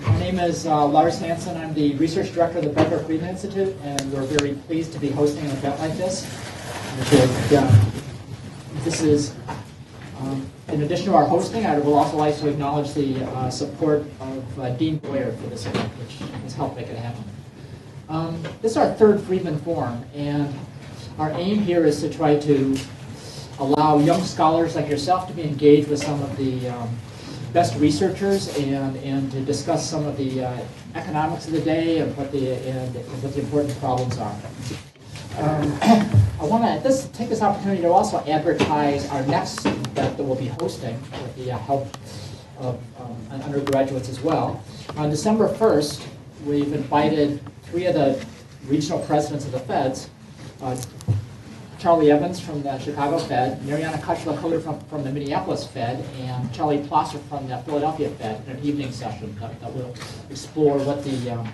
My name is Lars Hansen. I'm the research director of the Becker Friedman Institute, and we're very pleased to be hosting an event like this. This is, in addition to our hosting, I would also like to acknowledge the support of Dean Boyer for this event, which has helped make it happen. This is our third Friedman Forum, and our aim here is to try to allow young scholars like yourself to be engaged with some of the best researchers and to discuss some of the economics of the day and what the important problems are. I want to take this opportunity to also advertise our next event that we'll be hosting with the help of undergraduates as well. On December 1st, we've invited 3 of the regional presidents of the Feds, Charlie Evans from the Chicago Fed, Mariana Kutchler from the Minneapolis Fed, and Charlie Plosser from the Philadelphia Fed in an evening session that will explore what the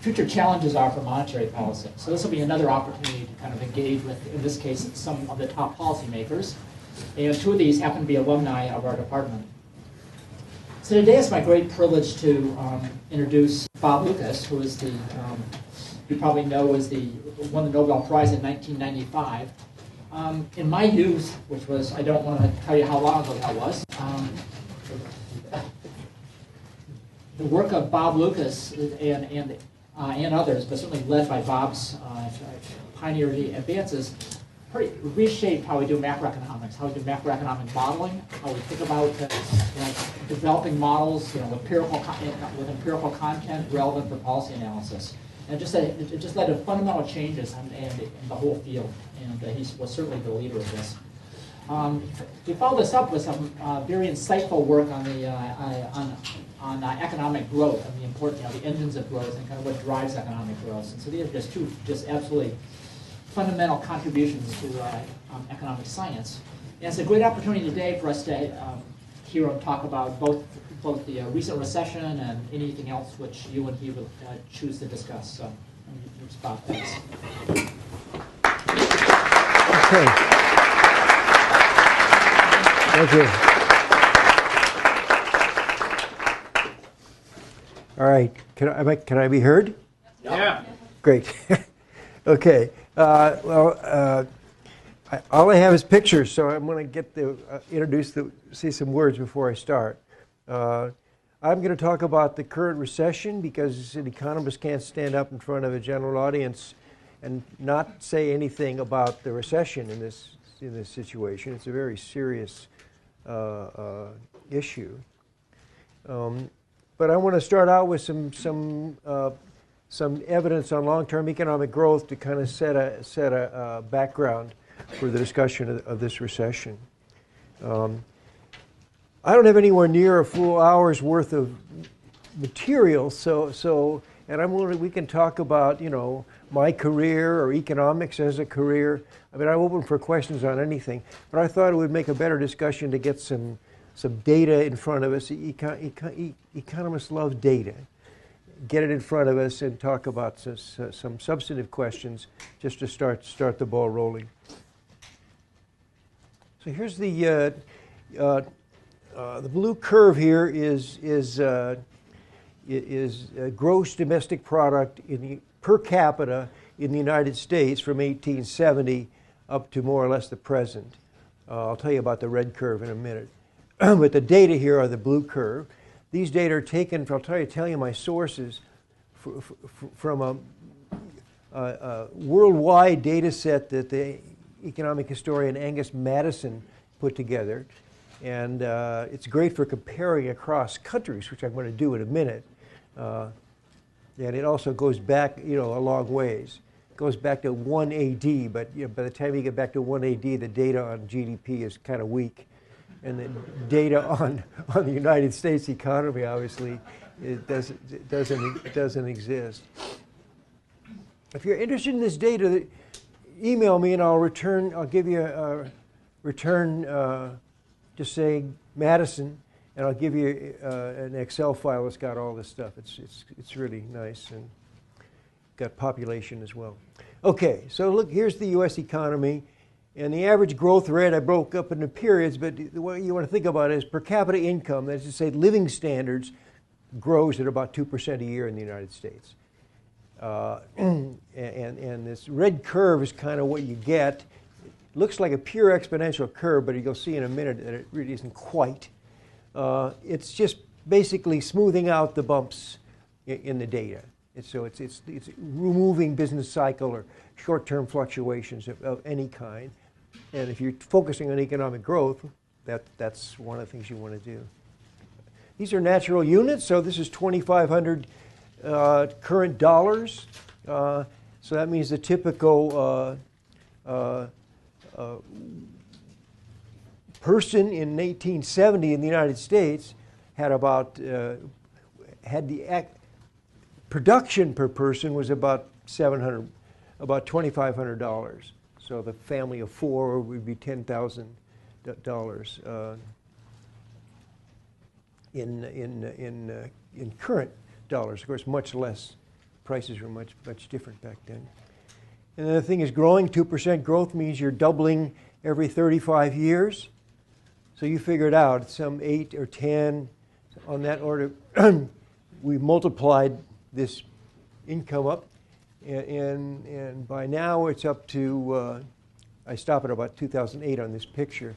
future challenges are for monetary policy. So this will be another opportunity to kind of engage with, in this case, some of the top policymakers. And 2 of these happen to be alumni of our department. So today it's my great privilege to introduce Bob Lucas, who is the you probably know won the Nobel Prize in 1995. In my youth, which was, I don't want to tell you how long ago that was, the work of Bob Lucas and others, but certainly led by Bob's pioneering advances, reshaped how we do macroeconomics, how we do macroeconomic modeling, how we think about developing models with empirical content relevant for policy analysis. And it just led to fundamental changes in the whole field, and he was certainly the leader of this. We followed this up with some very insightful work on the economic growth and the important, the engines of growth and kind of what drives economic growth. And so these are just 2 absolutely fundamental contributions to economic science. And it's a great opportunity today for us to hear him talk about both the recent recession and anything else which you and he would choose to discuss. So, Bob, thanks. Okay. Thank you. All right. Can I be heard? Yeah. Great. Okay. All I have is pictures, so I'm going to get say some words before I start. I'm going to talk about the current recession because an economist can't stand up in front of a general audience and not say anything about the recession in this situation. It's a very serious issue. But I want to start out with some evidence on long-term economic growth to kind of set a background for the discussion of this recession. I don't have anywhere near a full hour's worth of material, and we can talk about my career or economics as a career. I mean, I'm open for questions on anything, but I thought it would make a better discussion to get some data in front of us. Economists love data. Get it in front of us and talk about some substantive questions just to start the ball rolling. So here's the blue curve here is gross domestic product per capita in the United States from 1870 up to more or less the present. I'll tell you about the red curve in a minute. But the data here are the blue curve. These data are taken, I'll tell you my sources, from a worldwide data set that the economic historian Angus Madison put together. And it's great for comparing across countries, which I'm going to do in a minute. And it also goes back, a long ways. It goes back to 1 AD, but by the time you get back to 1 AD, the data on GDP is kind of weak. And the data on the United States economy, obviously, it doesn't exist. If you're interested in this data, email me and I'll give you a return just saying Madison, and I'll give you an Excel file that's got all this stuff. It's really nice and got population as well. Okay, so look, here's the U.S. economy. And the average growth rate I broke up into periods, but the way you want to think about it is per capita income, that is to say living standards, grows at about 2% a year in the United States. And this red curve is kind of what you get. It looks like a pure exponential curve, but you'll see in a minute that it really isn't quite. It's just basically smoothing out the bumps in the data. It's removing business cycle or short-term fluctuations of any kind. And if you're focusing on economic growth, that's one of the things you want to do. These are natural units, so this is 2,500 current dollars. So that means the typical person in 1870 in the United States had about production per person was about $2,500. So the family of four would be $10,000 in current dollars. Of course, much less. Prices were much different back then. And the thing is growing. 2% growth means you're doubling every 35 years. So you figure it out. Some 8 or 10 on that order. We multiplied this income up. And by now it's up to, I stop at about 2008 on this picture.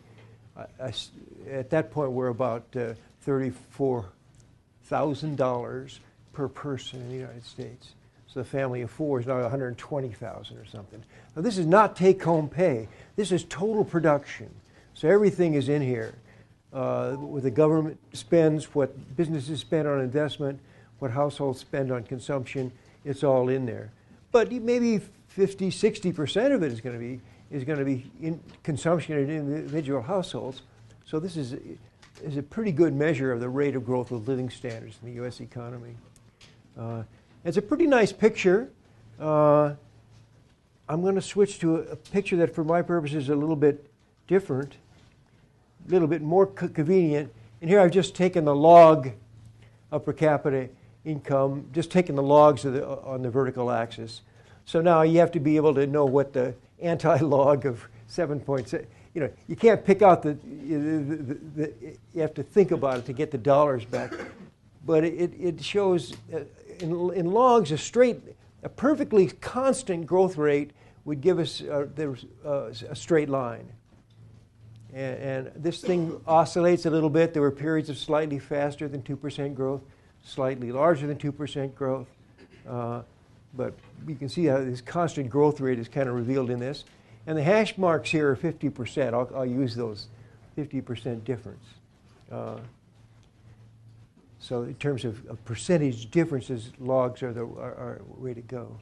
At that point we're about $34,000 per person in the United States. So the family of four is now 120,000 or something. Now this is not take-home pay. This is total production. So everything is in here. What the government spends, what businesses spend on investment, what households spend on consumption, it's all in there. But maybe 50, 60% of it is going to be in consumption in individual households. So this is a pretty good measure of the rate of growth of living standards in the U.S. economy. It's a pretty nice picture. I'm going to switch to a picture that, for my purposes, is a little bit different, a little bit more convenient. And here I've just taken the log of per capita income, just taking the logs on the vertical axis. So now you have to be able to know what the anti-log of 7.6, you can't pick out you have to think about it to get the dollars back. But it shows, in logs, a perfectly constant growth rate would give us a straight line. And this thing oscillates a little bit. There were periods of slightly faster than 2% growth, slightly larger than 2% growth. But you can see how this constant growth rate is kind of revealed in this. And the hash marks here are 50%. I'll use those, 50% difference. So in terms of percentage differences, logs are the way to go.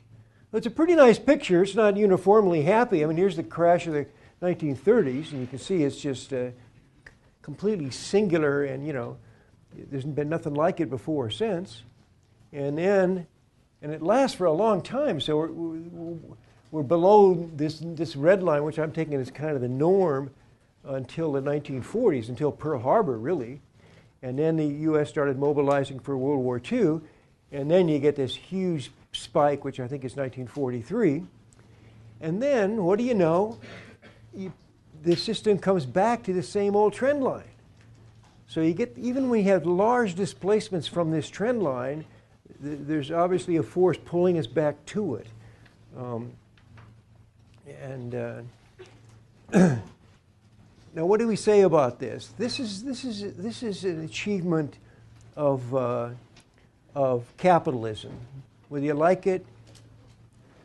Well, it's a pretty nice picture. It's not uniformly happy. I mean, here's the crash of the 1930s, and you can see it's just completely singular, and there's been nothing like it before or since. And it lasts for a long time, so we're below this red line, which I'm taking as kind of the norm until the 1940s, until Pearl Harbor, really. And then the U.S. started mobilizing for World War II, and then you get this huge spike, which I think is 1943. And then, what do you know? The system comes back to the same old trend line. So you get, even when you have large displacements from this trend line, there's obviously a force pulling us back to it. Now, what do we say about this? This is an achievement of capitalism. Whether you like it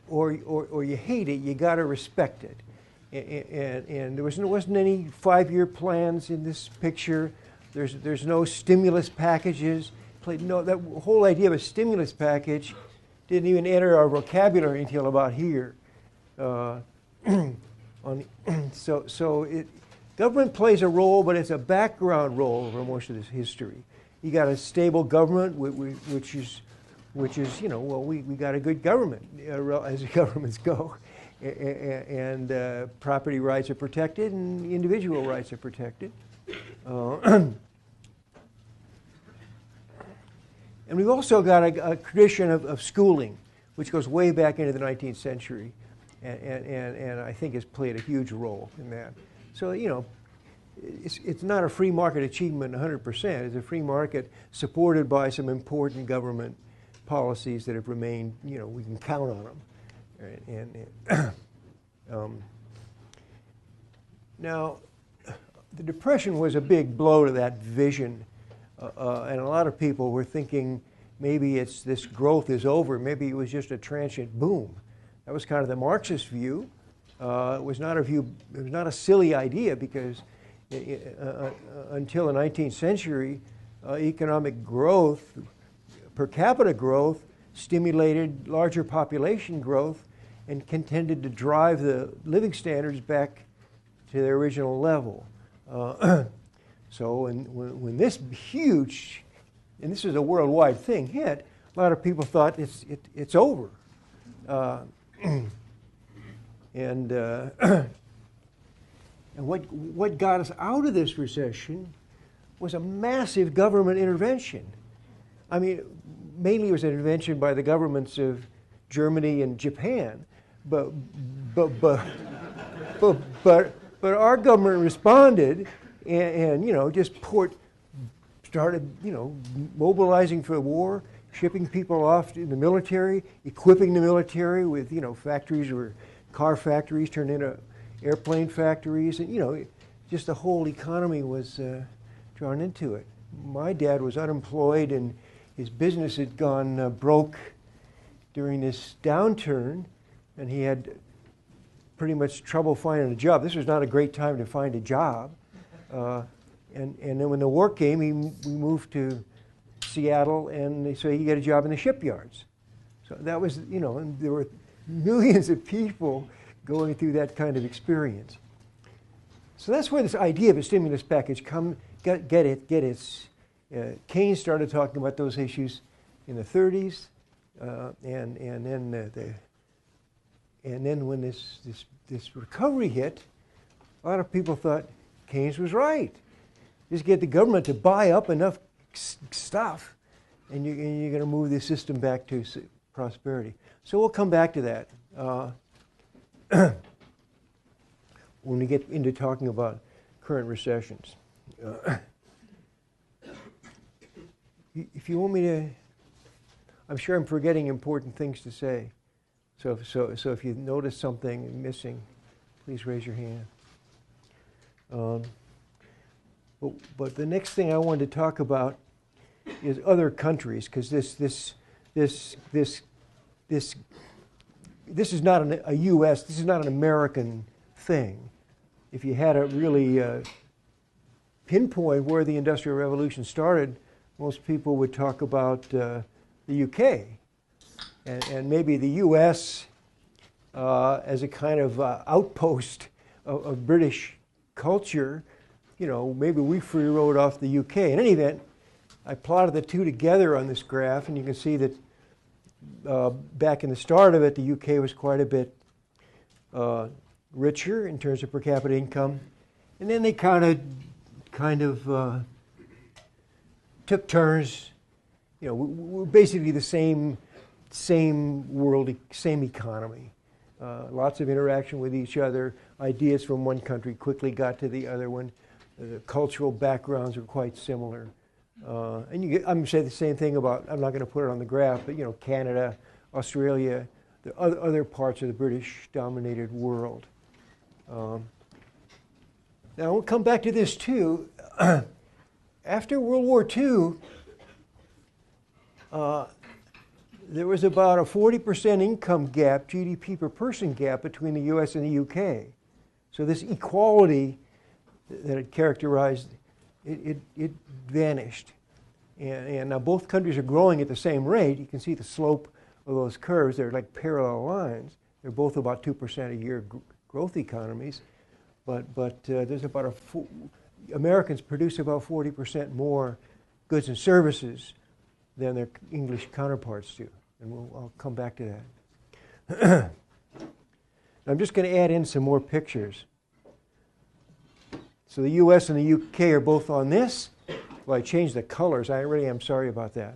or you hate it, you got to respect it. And there wasn't any 5-year plans in this picture. There's no stimulus packages. No, that whole idea of a stimulus package didn't even enter our vocabulary until about here. Government plays a role, but it's a background role over most of this history. You got a stable government, which is we got a good government, as governments go, and property rights are protected and individual rights are protected. And we've also got a tradition of schooling, which goes way back into the 19th century. and I think has played a huge role in that. So, you know, it's not a free market achievement 100%. It's a free market supported by some important government policies that have remained, you know, we can count on them. Right? Now, the Depression was a big blow to that vision, and a lot of people were thinking maybe this growth is over. Maybe it was just a transient boom. That was kind of the Marxist view. It was not a silly idea, because until the 19th century, economic growth, per capita growth, stimulated larger population growth and tended to drive the living standards back to their original level. So when this huge, and this is a worldwide thing, hit, a lot of people thought it's over. And what got us out of this recession was a massive government intervention. I mean, mainly it was an intervention by the governments of Germany and Japan, but our government responded and you know, just started, you know, mobilizing for the war, shipping people off in the military, equipping the military with, you know, factories or car factories turned into airplane factories, and, you know, just the whole economy was drawn into it. My dad was unemployed, and his business had gone broke during this downturn, and he had pretty much trouble finding a job. This was not a great time to find a job. And then when the war came, we moved to Seattle, and so he got a job in the shipyards. So that was, you know, and there were millions of people going through that kind of experience. So that's where this idea of a stimulus package get its. Keynes started talking about those issues in the 30s, and then when this recovery hit, a lot of people thought Keynes was right. Just get the government to buy up enough stuff, and you're going to move the system back to prosperity. So we'll come back to that when we get into talking about current recessions. If you want me to, I'm sure I'm forgetting important things to say. So if you notice something missing, please raise your hand. But the next thing I wanted to talk about is other countries, because this is not a U.S., this is not an American thing. If you had to really pinpoint where the Industrial Revolution started, most people would talk about the UK, and maybe the U.S. As a kind of outpost of British culture. You know, maybe we free rode off the UK. In any event, I plotted the two together on this graph, and you can see that back in the start of it, the UK was quite a bit richer in terms of per capita income, and then they kind of took turns. You know, we're basically the same world, same economy. Lots of interaction with each other. Ideas from one country quickly got to the other one. The cultural backgrounds are quite similar. And I'm going to say the same thing about, I'm not going to put it on the graph, but, you know, Canada, Australia, the other parts of the British-dominated world. Now, we'll come back to this, too. After World War II, there was about a 40% income gap, GDP per person gap, between the US and the UK. So this equality that had characterized it vanished. And now both countries are growing at the same rate. You can see the slope of those curves. They're like parallel lines. They're both about 2% a year growth economies. But there's about Americans produce about 40% more goods and services than their English counterparts do. And I'll come back to that. I'm just going to add in some more pictures. So the US and the UK are both on this. Well, I changed the colors. I really am sorry about that.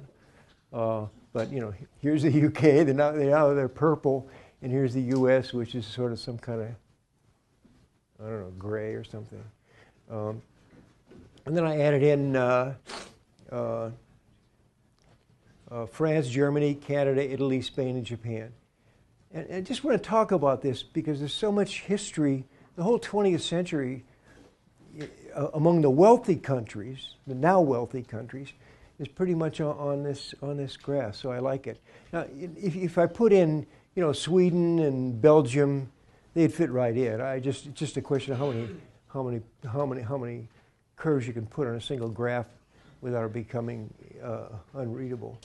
But, you know, here's the UK. They're purple. and here's the U.S., which is sort of some kind of, I don't know, gray or something. And then I added in France, Germany, Canada, Italy, Spain, and Japan. And I just want to talk about this because there's so much history. The whole 20th century among the wealthy countries, the now wealthy countries, is pretty much on this graph. So I like it. Now, if I put in, Sweden and Belgium, they'd fit right in. It's just a question of how many curves you can put on a single graph without it becoming unreadable.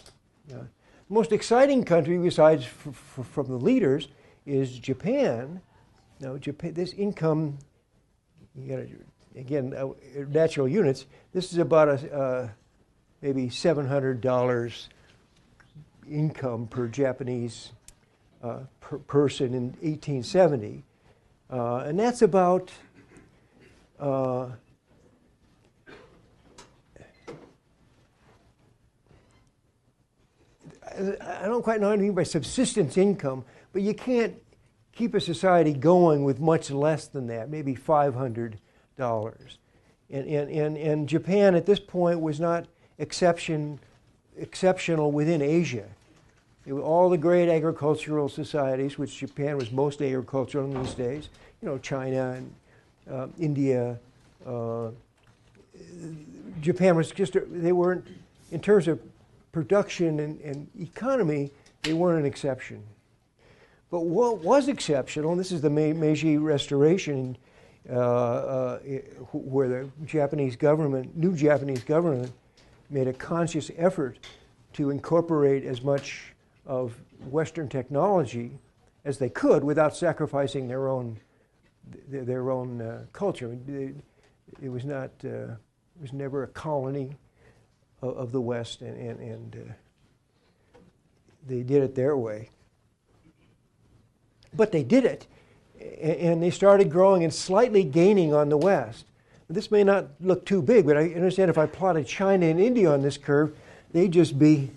The most exciting country, besides from the leaders, is Japan. Now, Japan, this income, again, natural units. This is about maybe $700 income per Japanese person in 1870, and that's about I don't quite know what I mean by subsistence income, but you can't keep a society going with much less than that, maybe $500. And Japan at this point was not exceptional within Asia. All the great agricultural societies, which Japan was most agricultural in these days, China and India, Japan was they weren't, in terms of production and economy, they weren't an exception. But what was exceptional, and this is the Meiji Restoration, where the new Japanese government made a conscious effort to incorporate as much of Western technology as they could without sacrificing their own culture. It was not. It was never a colony of the West, and they did it their way. But they did it, and they started growing and slightly gaining on the West. This may not look too big, but I understand if I plotted China and India on this curve, they'd just be...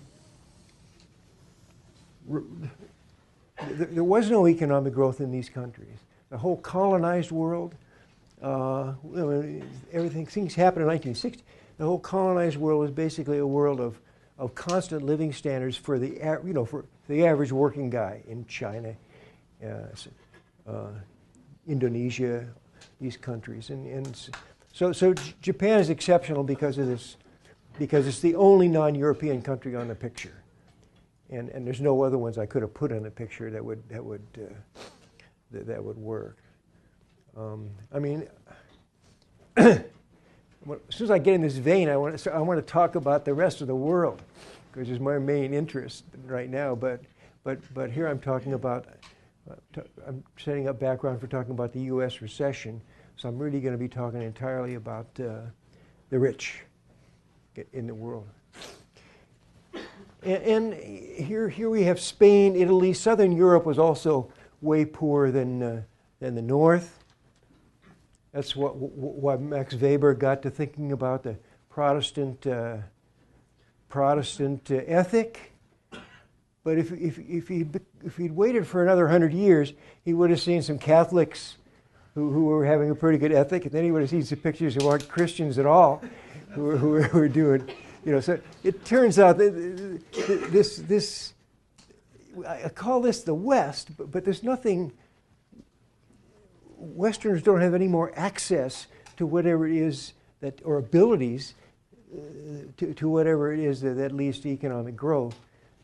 There was no economic growth in these countries. The whole colonized world, things happened in 1960. The whole colonized world was basically a world of constant living standards for the average working guy in China, Indonesia, these countries, and so Japan is exceptional because of this, because it's the only non-European country on the picture, and there's no other ones I could have put on the picture that would work. I mean, as soon as I get in this vein, I want to talk about the rest of the world, which is my main interest right now. But here I'm talking about. I'm setting up background for talking about the U.S. recession, so I'm really going to be talking entirely about the rich in the world. And here we have Spain, Italy. Southern Europe was also way poorer than the North. That's what Max Weber got to thinking about the Protestant ethic. But if he'd waited for another 100 years, he would have seen some Catholics who were having a pretty good ethic, and then he would have seen some pictures who aren't Christians at all, who were doing, So it turns out that this I call this the West, but there's nothing. Westerners don't have any more access to whatever it is or abilities to whatever it is that leads to economic growth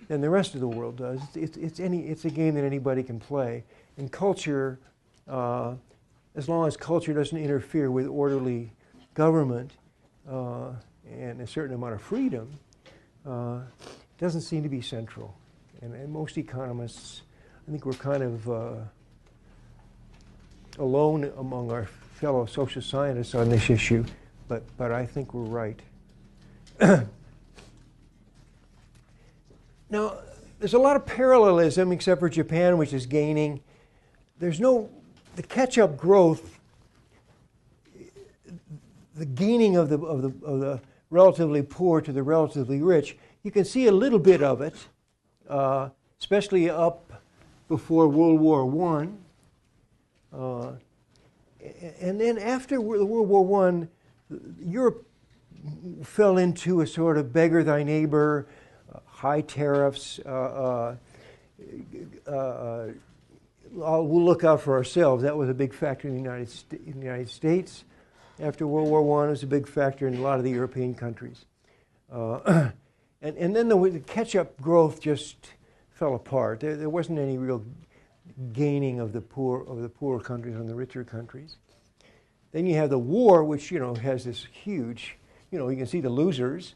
than the rest of the world does. It's a game that anybody can play. And culture, as long as culture doesn't interfere with orderly government and a certain amount of freedom, doesn't seem to be central. And most economists, I think we're kind of alone among our fellow social scientists on this issue, but I think we're right. Now, there's a lot of parallelism, except for Japan, which is gaining. There's the catch-up growth, the gaining of the relatively poor to the relatively rich. You can see a little bit of it, especially up before World War One, and then after World War One, Europe fell into a sort of beggar thy neighbor, high tariffs. We'll look out for ourselves. That was a big factor in the United States. After World War I, it was a big factor in a lot of the European countries. And then the catch-up growth just fell apart. There wasn't any real gaining of the poorer countries on the richer countries. Then you have the war, which has this huge, you can see the losers.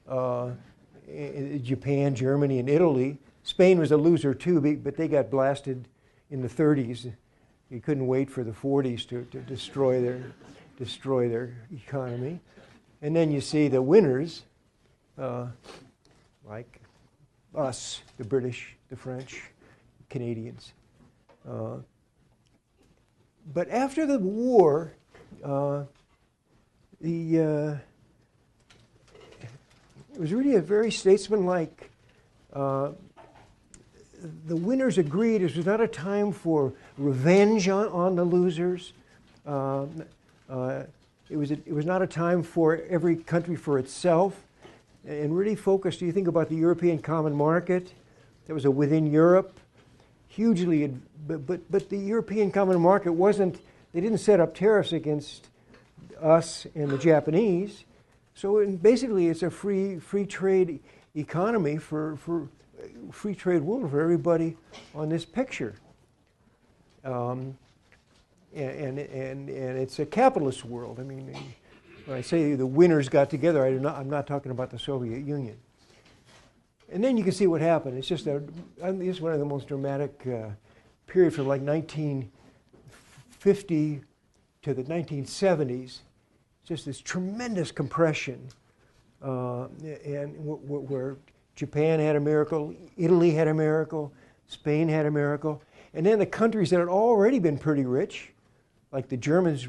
Japan, Germany, and Italy. Spain was a loser too, but they got blasted in the 30s. You couldn't wait for the 40s to destroy their economy. And then you see the winners, like us, the British, the French, Canadians. But after the war, it was really a very statesmanlike. The winners agreed it was not a time for revenge on the losers. It was not a time for every country for itself, and really focused. You think about the European Common Market. That was a within Europe, hugely. But the European Common Market wasn't. They didn't set up tariffs against us and the Japanese. So basically, it's a free trade economy for free trade world for everybody on this picture. And it's a capitalist world. I mean, when I say the winners got together, I'm not talking about the Soviet Union. And then you can see what happened. It's just it's one of the most dramatic periods from like 1950 to the 1970s. Just this tremendous compression, and where Japan had a miracle, Italy had a miracle, Spain had a miracle, and then the countries that had already been pretty rich, like the Germans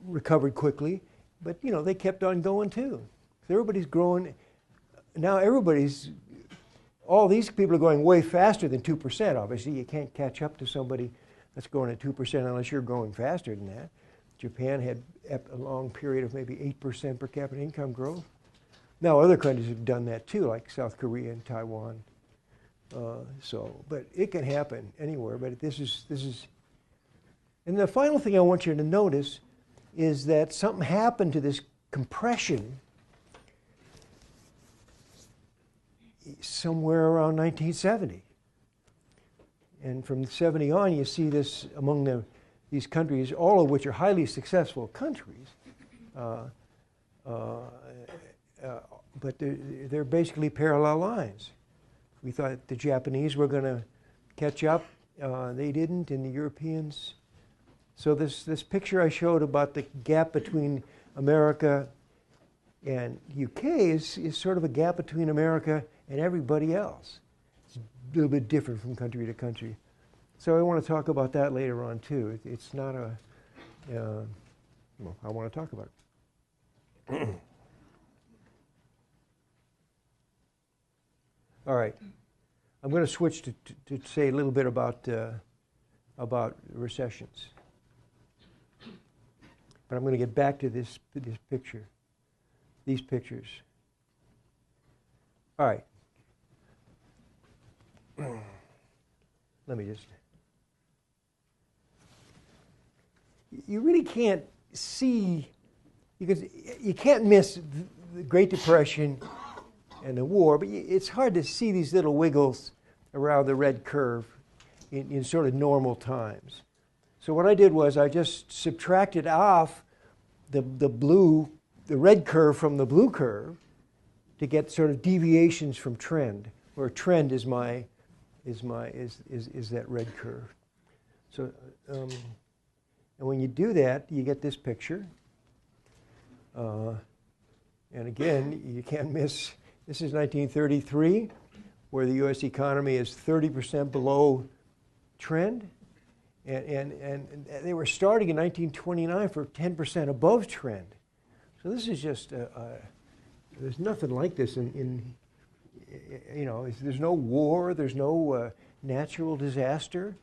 recovered quickly, but they kept on going too. Everybody's growing. Now all these people are going way faster than 2%. Obviously, you can't catch up to somebody that's growing at 2% unless you're growing faster than that. Japan had a long period of maybe 8% per capita income growth. Now other countries have done that too, like South Korea and Taiwan. But it can happen anywhere. But this is. And the final thing I want you to notice is that something happened to this compression somewhere around 1970. And from 70 on, you see this among these countries, all of which are highly successful countries, but they're basically parallel lines. We thought the Japanese were going to catch up. They didn't, and the Europeans. So this picture I showed about the gap between America and UK is sort of a gap between America and everybody else. It's a little bit different from country to country. So I want to talk about that later on too. It's not a, well, I want to talk about it. All right, I'm going to switch to say a little bit about recessions. But I'm going to get back to this picture, these pictures. All right. Let me just. You really can't see, because you can't miss the Great Depression and the war, but it's hard to see these little wiggles around the red curve in sort of normal times. So what I did was I just subtracted off the red curve from the blue curve to get sort of deviations from trend, where trend is that red curve. So and when you do that, you get this picture. And again, you can't miss. This is 1933, where the U.S. economy is 30% below trend. And they were starting in 1929 for 10% above trend. So this is just, there's nothing like this in there's no war, there's no natural disaster.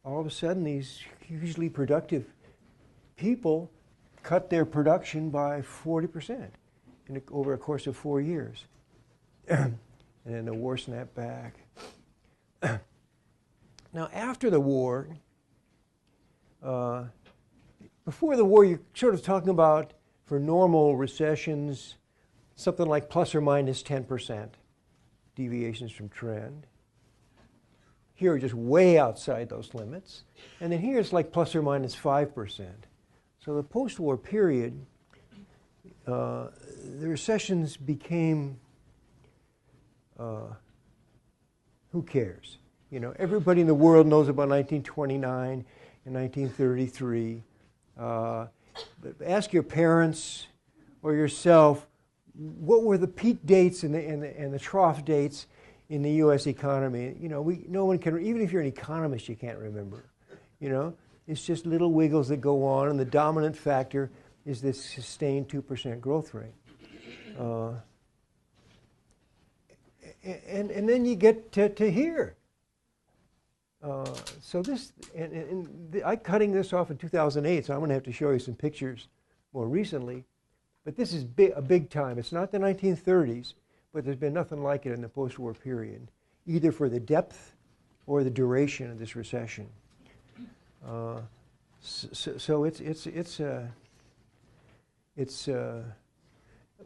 All of a sudden, these hugely productive people cut their production by 40% over a course of 4 years. And then the war snapped back. Now, after the war, before the war, you're sort of talking about, for normal recessions, something like plus or minus 10% deviations from trend. Here are just way outside those limits. And then here it's like plus or minus 5%. So the post-war period, the recessions became, who cares? Everybody in the world knows about 1929 and 1933. But ask your parents or yourself, what were the peak dates and the trough dates in the U.S. economy? No one can, even if you're an economist, you can't remember. It's just little wiggles that go on, and the dominant factor is this sustained 2% growth rate. And then you get to here. So this, I'm cutting this off in 2008, so I'm going to have to show you some pictures more recently. But this is a big time. It's not the 1930s, but there's been nothing like it in the post-war period, either for the depth or the duration of this recession. So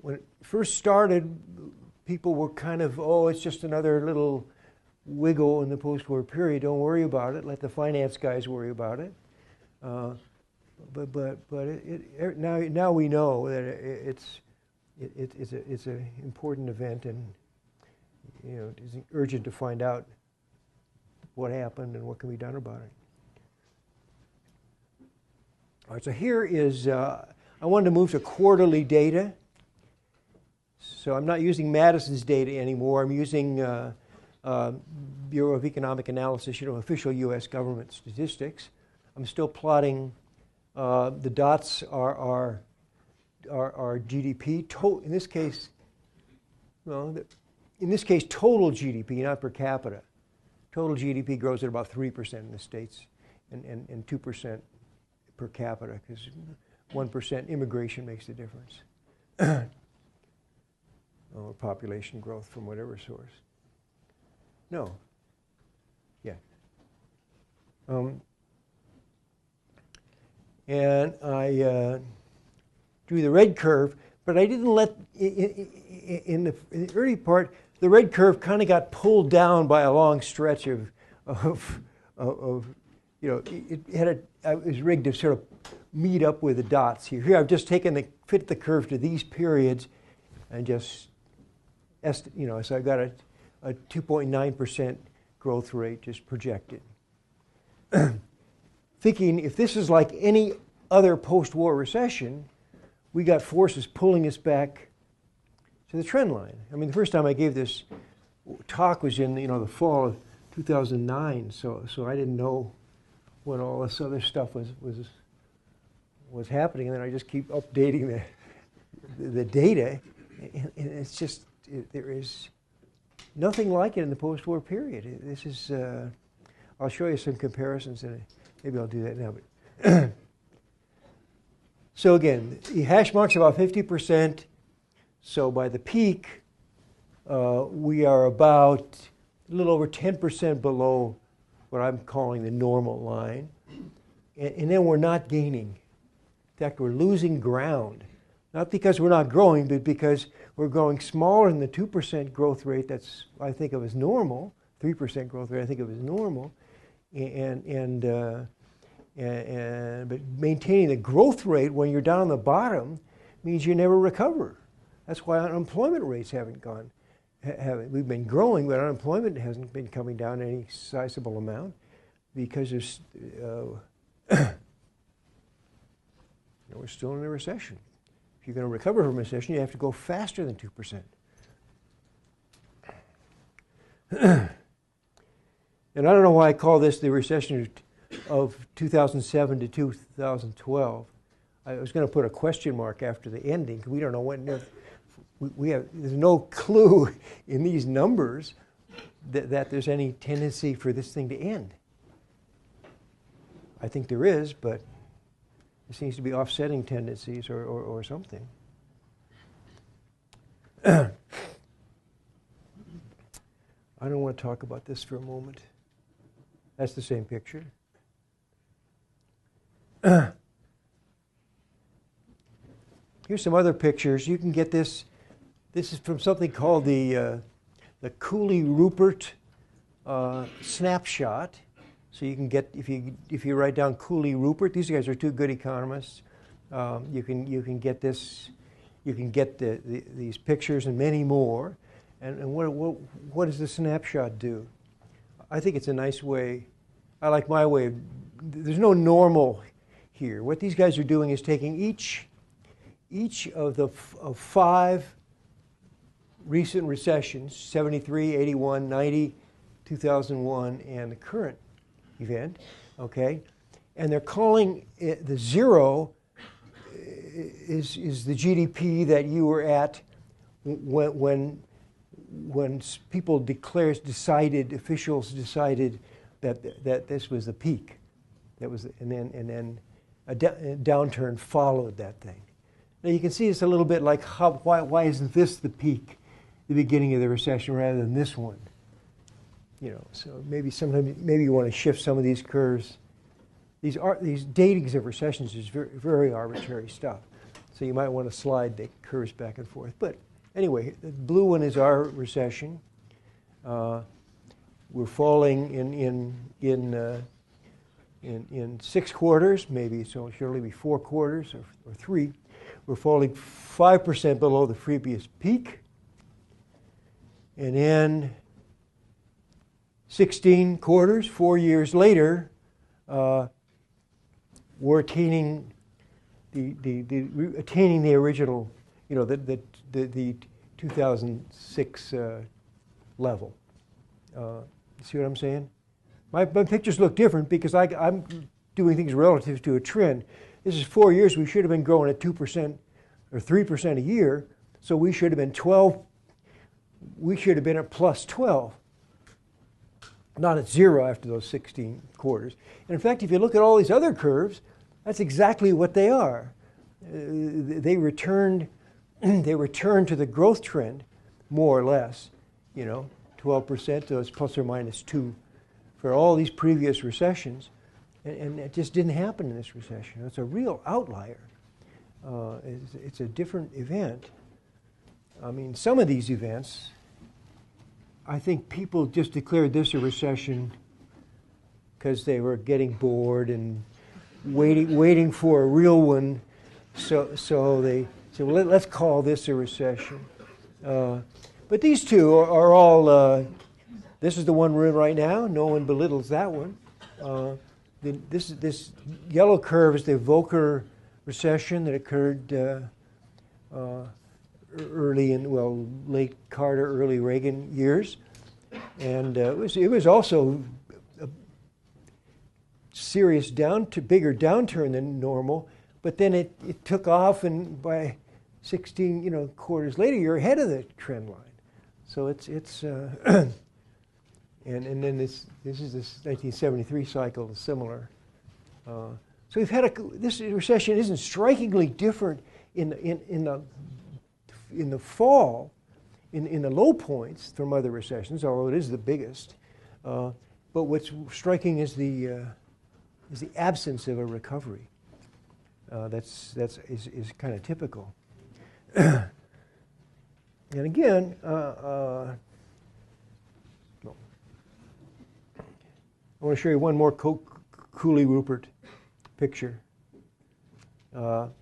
when it first started, people were kind of, it's just another little wiggle in the post-war period. Don't worry about it. Let the finance guys worry about it. But now we know that it's an important event, and it's urgent to find out what happened and what can be done about it. All right, so here is, I wanted to move to quarterly data. So I'm not using Madison's data anymore. I'm using Bureau of Economic Analysis, official U.S. government statistics. I'm still plotting, the dots are GDP. In this case, total GDP, not per capita. Total GDP grows at about 3% in the States and 2% per capita, because 1% immigration makes the difference. Or population growth from whatever source. No. Yeah. And I drew the red curve, but I didn't let, in the early part, the red curve kind of got pulled down by a long stretch of it was rigged to sort of meet up with the dots here. Here I've just fit the curve to these periods and just, so I've got a 2.9% growth rate just projected. Thinking if this is like any other post-war recession, we got forces pulling us back to the trend line. I mean, the first time I gave this talk was in the fall of 2009, so I didn't know when all this other stuff was happening, and then I just keep updating the data, and it's just there is nothing like it in the post-war period. This is I'll show you some comparisons, and maybe I'll do that now. But so again, the hash mark's about 50%. So by the peak, we are about a little over 10% below what I'm calling the normal line. And then we're not gaining. In fact, we're losing ground. Not because we're not growing, but because we're growing smaller than the 2% growth rate that's I think of as normal, 3% growth rate I think of as normal, but maintaining the growth rate when you're down on the bottom means you never recover. That's why unemployment rates haven't gone. We've been growing, but unemployment hasn't been coming down any sizable amount because there's, we're still in a recession. If you're going to recover from a recession, you have to go faster than 2%. And I don't know why I call this the recession of 2007 to 2012. I was going to put a question mark after the ending, because we don't know when. there's no clue in these numbers that there's any tendency for this thing to end. I think there is, but there seems to be offsetting tendencies or something. I don't want to talk about this for a moment. That's the same picture. Here's some other pictures. You can get this. This is from something called the Cooley-Rupert snapshot. So you can get, if you write down Cooley-Rupert, these guys are two good economists. You can get this. You can get these pictures and many more. And what does the snapshot do? I think it's a nice way. I like my way. There's no normal here. What these guys are doing is taking each of 5 recent recessions, 73, 81, 90, 2001, and the current event, okay? And they're calling it the zero is the GDP that you were at when people officials decided that this was the peak. That was, and then a downturn followed that thing. Now you can see it's a little bit like why isn't this the peak, the beginning of the recession, rather than this one? You know, so maybe you want to shift some of these curves. These datings of recessions is very, very arbitrary stuff. So you might want to slide the curves back and forth. But anyway, the blue one is our recession. We're falling in 6 quarters, maybe so surely be 4 quarters or 3. We're falling 5% below the previous peak. And in 16 quarters, 4 years later, we're attaining the original, you know, the 2006 level. You see what I'm saying? My pictures look different because I'm doing things relative to a trend. This is 4 years. We should have been growing at 2% or 3% a year. So we should have been 12. We should have been at plus 12, not at 0 after those 16 quarters. And in fact, if you look at all these other curves, that's exactly what they are. They returned to the growth trend, more or less. You know, 12%, so it's plus or minus 2 for all these previous recessions. And it just didn't happen in this recession. It's a real outlier. It's a different event. I mean, some of these events, I think people just declared this a recession because they were getting bored and waiting for a real one. So they said, well, let's call this a recession. But these two are all, this is the one we're in right now. No one belittles that one. This yellow curve is the Volcker recession that occurred early in, well, late Carter, early Reagan years. And it was also a serious bigger downturn than normal, but then it took off, and by 16 quarters later, you're ahead of the trend line. So it's and then this is this 1973 cycle is similar. So we've had this recession isn't strikingly different in the fall, in the low points from other recessions, although it is the biggest. But what's striking is the absence of a recovery. That's kind of typical. And again, I want to show you one more Cooley-Rupert picture. And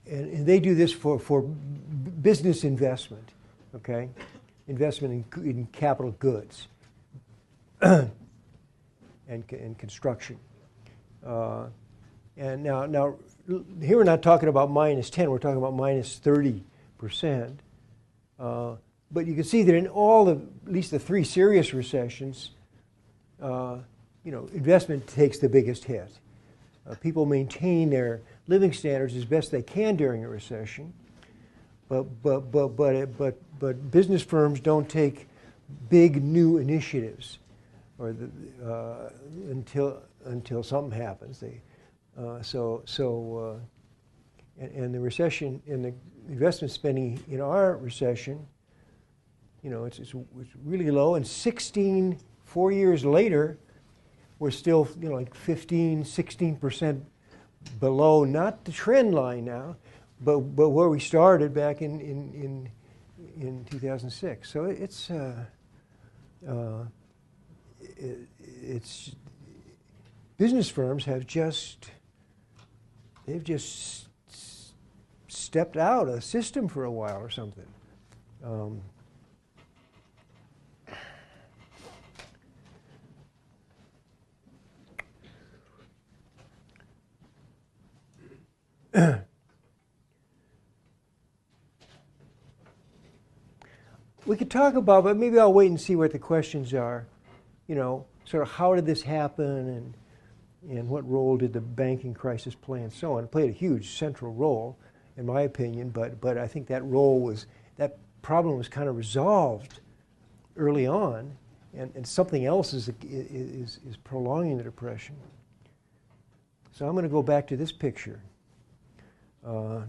they do this for business investment, okay? Investment in capital goods and construction. And now, here we're not talking about minus 10, we're talking about minus 30%. But you can see that in at least the 3 serious recessions, investment takes the biggest hit. People maintain their living standards as best they can during a recession. but business firms don't take big new initiatives, or until something happens. And the recession, and the investment spending in our recession, it's really low. And 4 years later, we're still like 15, 16% below, not the trend line now, but where we started back in 2006. So it's business firms have just stepped out of the system for a while or something. We could talk about, but maybe I'll wait and see what the questions are. Sort of how did this happen, and what role did the banking crisis play, and so on. It played a huge central role, in my opinion, but I think that problem was kind of resolved early on, and something else is prolonging the depression. So I'm going to go back to this picture. So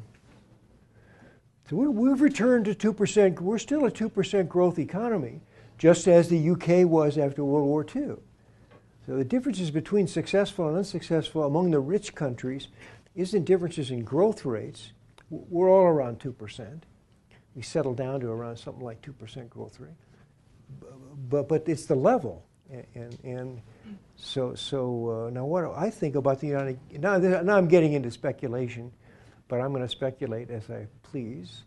we've returned to 2%. We're still a 2% growth economy, just as the UK was after World War II. So the differences between successful and unsuccessful among the rich countries isn't differences in growth rates. We're all around 2%. We settle down to around something like 2% growth rate. But it's the level. And so now what do I think about the United States? Now I'm getting into speculation, but I'm going to speculate as I please.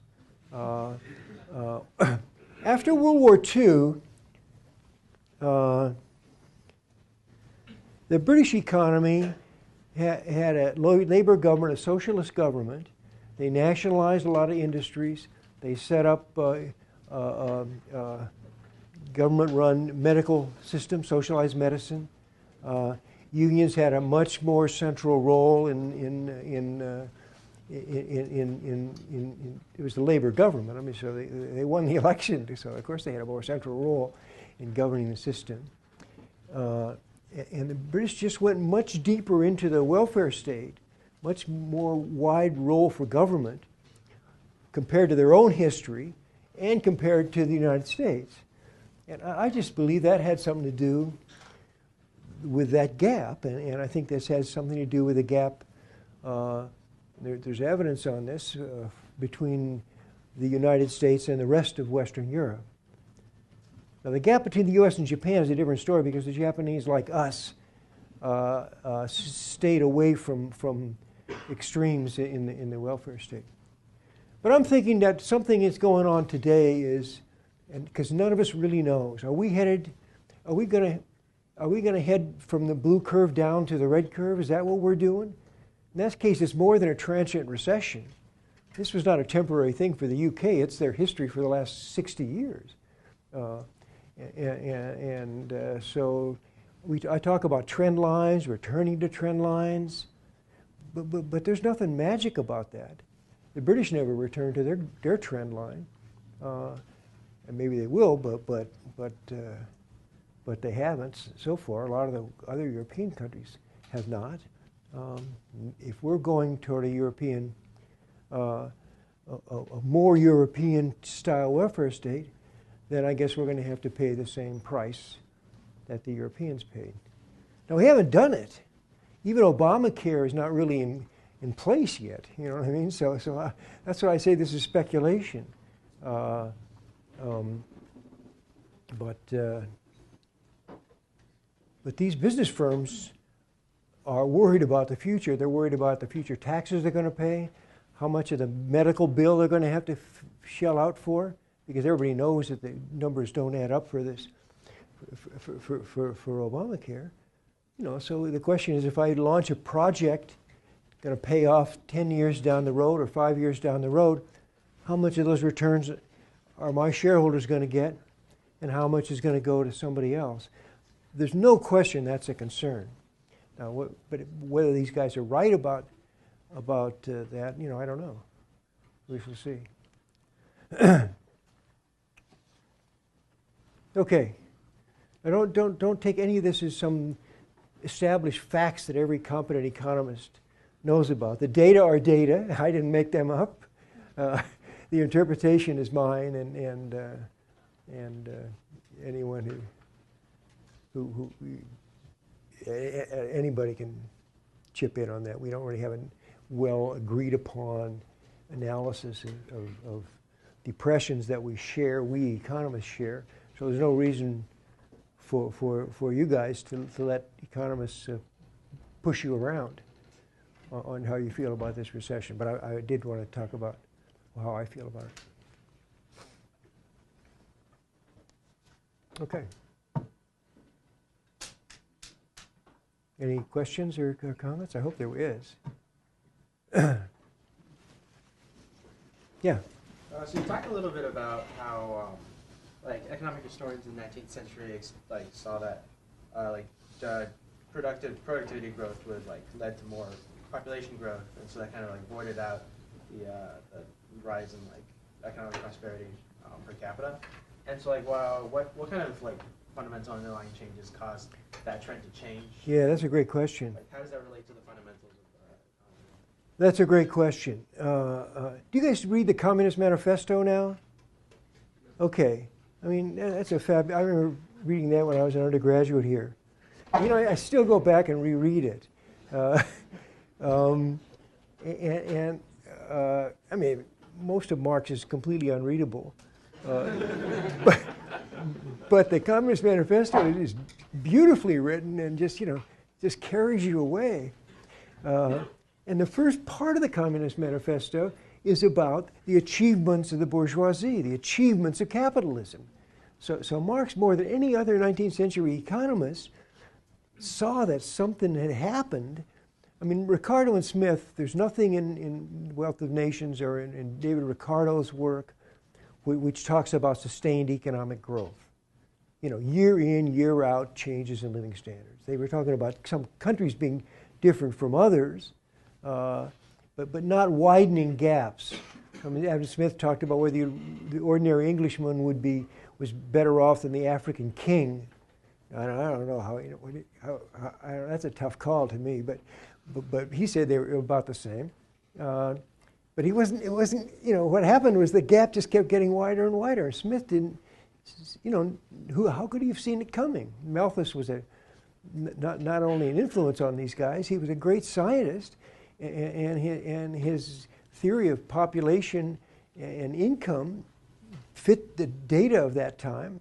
After World War II, the British economy had a Labour government, a socialist government. They nationalized a lot of industries. They set up government-run medical system, socialized medicine. Unions had a much more central role in it was the Labour government. I mean, so they won the election, so of course they had a more central role in governing the system. And the British just went much deeper into the welfare state, much more wide role for government compared to their own history and compared to the United States. And I just believe that had something to do with that gap, and I think this has something to do with the gap. There's evidence on this between the United States and the rest of Western Europe. Now, the gap between the U.S. and Japan is a different story because the Japanese, like us, stayed away from extremes in the welfare state. But I'm thinking that something is going on today is, and because none of us really knows, are we going to head from the blue curve down to the red curve? Is that what we're doing? In that case, it's more than a transient recession. This was not a temporary thing for the UK. It's their history for the last 60 years. So I talk about trend lines, returning to trend lines, but there's nothing magic about that. The British never returned to their trend line, and maybe they will, but they haven't so far. A lot of the other European countries have not. If we're going toward a European, a more European-style welfare state, then I guess we're going to have to pay the same price that the Europeans paid. Now, we haven't done it. Even Obamacare is not really in place yet. You know what I mean? So that's why I say this is speculation. But these business firms are worried about the future. They're worried about the future taxes they're going to pay, how much of the medical bill they're going to have to shell out for, because everybody knows that the numbers don't add up for this, for Obamacare. So the question is, if I launch a project going to pay off 10 years down the road or 5 years down the road, how much of those returns are my shareholders going to get, and how much is going to go to somebody else? There's no question that's a concern. Now, but whether these guys are right about that, I don't know. We shall see. Okay. Now don't take any of this as some established facts that every competent economist knows about. The data are data. I didn't make them up. The interpretation is mine, and anyone who anybody can chip in on that. We don't really have a well agreed upon analysis of depressions that we share, we economists share. So there's no reason for you guys to let economists push you around on how you feel about this recession. But I did want to talk about how I feel about it. Okay. Any questions or comments? I hope there is. Yeah. So you talked a little bit about how, like, economic historians in the 19th century, saw that, productivity growth would led to more population growth, and so that kind of voided out the rise in economic prosperity per capita. And so what kind of fundamental underlying changes caused that trend to change? Yeah, that's a great question. How does that relate to the fundamentals of economy? That's a great question. Do you guys read the Communist Manifesto now? Okay. I mean, that's a I remember reading that when I was an undergraduate here. You know, I still go back and reread it. I mean, most of Marx is completely unreadable. But the Communist Manifesto is beautifully written and just carries you away. And the first part of the Communist Manifesto is about the achievements of the bourgeoisie, the achievements of capitalism. So Marx, more than any other 19th century economist, saw that something had happened. I mean, Ricardo and Smith, there's nothing in Wealth of Nations or in David Ricardo's work which talks about sustained economic growth. You know, year in, year out changes in living standards. They were talking about some countries being different from others, but not widening gaps. I mean, Adam Smith talked about whether the ordinary Englishman was better off than the African king. I don't know how that's a tough call to me, but he said they were about the same. But it wasn't, what happened was the gap just kept getting wider and wider. Smith didn't, how could he have seen it coming? Malthus was not only an influence on these guys, he was a great scientist, and his theory of population and income fit the data of that time.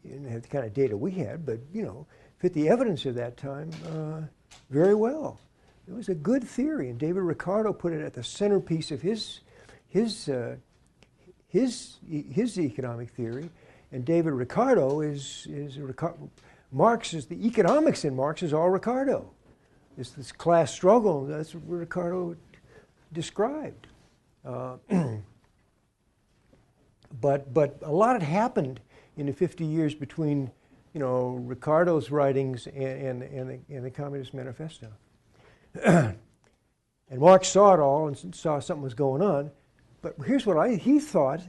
He didn't have the kind of data we had, but, fit the evidence of that time very well. It was a good theory, and David Ricardo put it at the centerpiece of his economic theory. And David Ricardo Marx is the economics in Marx is all Ricardo. It's this class struggle. That's what Ricardo described. But a lot had happened in the 50 years between Ricardo's writings and the Communist Manifesto. And Marx saw it all and saw something was going on. But here's what he thought.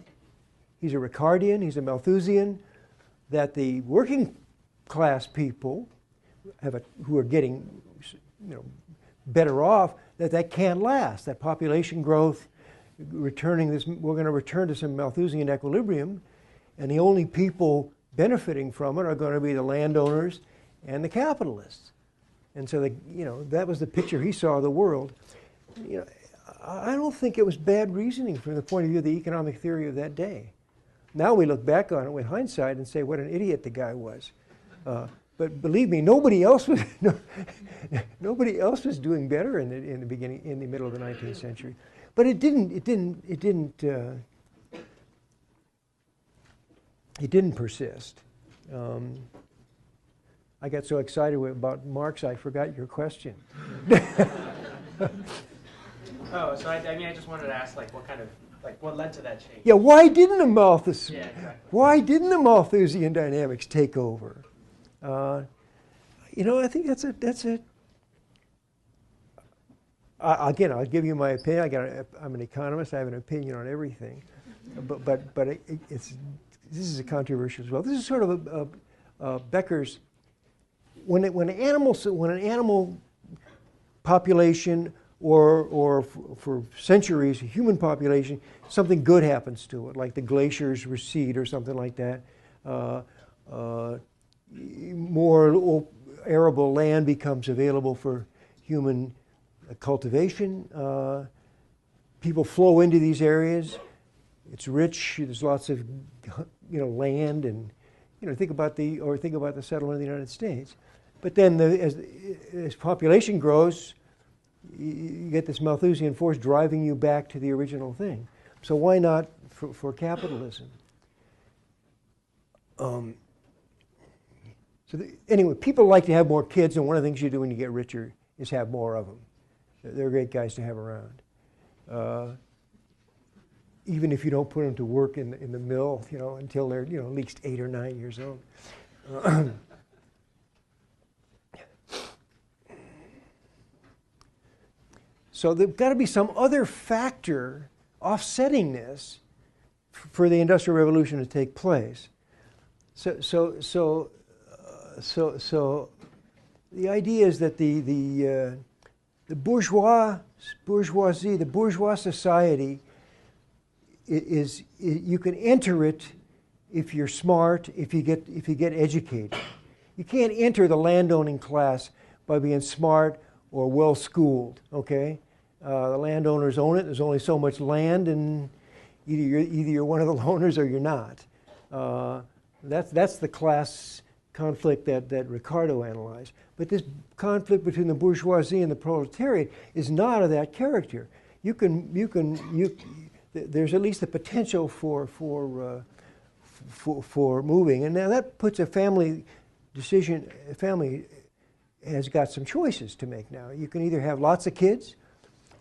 He's a Ricardian, he's a Malthusian, that the working class people who are getting better off, that can't last. That population growth, we're going to return to some Malthusian equilibrium, and the only people benefiting from it are going to be the landowners and the capitalists. And so that was the picture he saw of the world. I don't think it was bad reasoning from the point of view of the economic theory of that day. Now we look back on it with hindsight and say what an idiot the guy was. But believe me, nobody else was doing better in the beginning, in the middle of the 19th century. But it didn't persist. I got so excited about Marx, I forgot your question. Oh, so I just wanted to ask, what led to that change? Yeah, why didn't the Malthus? Yeah, exactly. Why didn't the Malthusian dynamics take over? I think that's a. Again, I'll give you my opinion. I'm an economist. I have an opinion on everything. this is a controversial as well. This is sort of Becker's, when an animal population or for centuries, a human population, something good happens to it, like the glaciers recede or something like that. More arable land becomes available for human cultivation. People flow into these areas. It's rich. There's lots of land, and think about the settlement of the United States. But then as population grows, you get this Malthusian force driving you back to the original thing. So why not for capitalism? Anyway, people like to have more kids, and one of the things you do when you get richer is have more of them. They're great guys to have around. Even if you don't put them to work in the mill, until they're at least 8 or 9 years old. So there's got to be some other factor offsetting this for the Industrial Revolution to take place. So the idea is that the bourgeoisie, the bourgeois society, you can enter it if you're smart, if you get educated. You can't enter the landowning class by being smart or well schooled. Okay, the landowners own it. There's only so much land, and either you're one of the owners or you're not. That's the class conflict that Ricardo analyzed. But this conflict between the bourgeoisie and the proletariat is not of that character. There's at least the potential for moving, and now that puts a family decision. A family has got some choices to make now. You can either have lots of kids,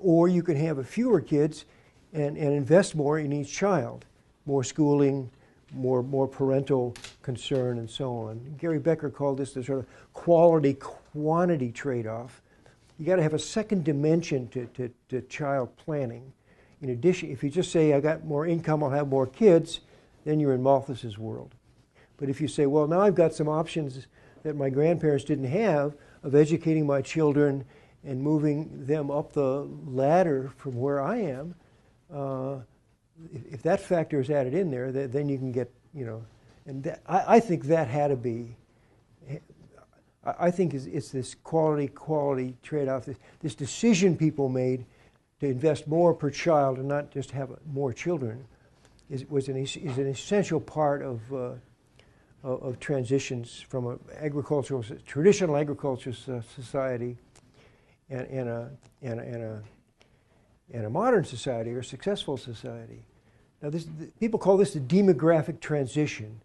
or you can have fewer kids and invest more in each child, more schooling, more parental concern, and so on. Gary Becker called this the sort of quality-quantity trade-off. You got to have a second dimension to child planning. In addition, if you just say, I got more income, I'll have more kids, then you're in Malthus's world. But if you say, well, now I've got some options that my grandparents didn't have of educating my children and moving them up the ladder from where I am, if that factor is added in there, then you can get, and I think that had to be, I think it's this quality trade-off, this decision people made to invest more per child and not just have more children is an essential part of transitions from a traditional agricultural society and a modern society or successful society. Now, people call this the demographic transition,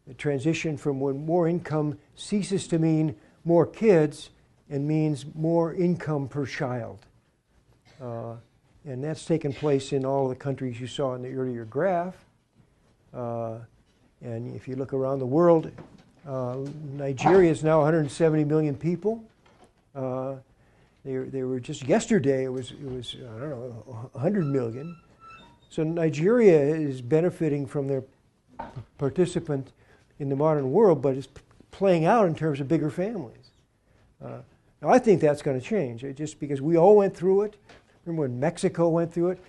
the transition from when more income ceases to mean more kids and means more income per child. And that's taken place in all the countries you saw in the earlier graph. And if you look around the world, Nigeria is now 170 million people. They were just yesterday, it was I don't know, 100 million. So Nigeria is benefiting from their participant in the modern world, but it's playing out in terms of bigger families. Now I think that's going to change, just because we all went through it. Remember when Mexico went through it?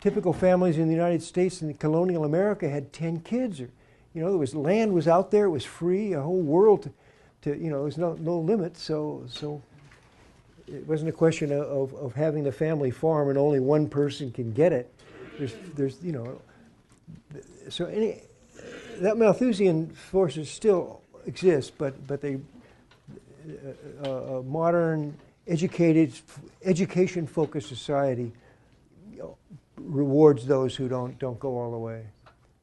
Typical families in the United States and colonial America had 10 kids. Or, there was land was out there, it was free, a whole world there was no limit. So it wasn't a question of having the family farm and only one person can get it. So that Malthusian forces still exist, but a modern education-focused society rewards those who don't go all the way.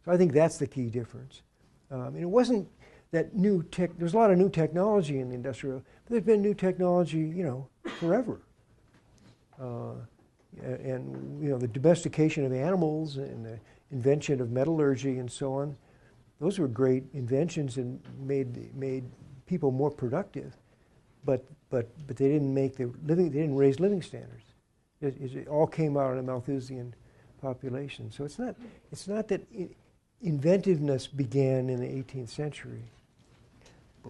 So I think that's the key difference. It wasn't that there's a lot of new technology in the industrial, but there's been new technology, forever. And the domestication of animals and the invention of metallurgy and so on, those were great inventions and made people more productive. But they didn't make they didn't raise living standards. It all came out of the Malthusian population. So it's not that inventiveness began in the 18th century,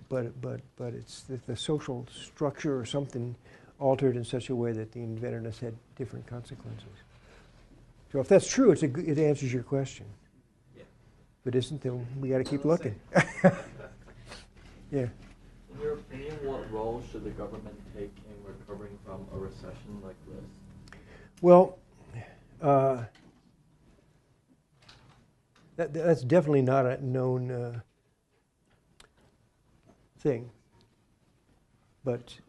but it's the social structure or something altered in such a way that the inventiveness had different consequences. So if that's true, it answers your question. Yeah. If it isn't, then we got to keep looking. Yeah. In your opinion, what role should the government take in recovering from a recession like this? Well, that's definitely not a known thing. But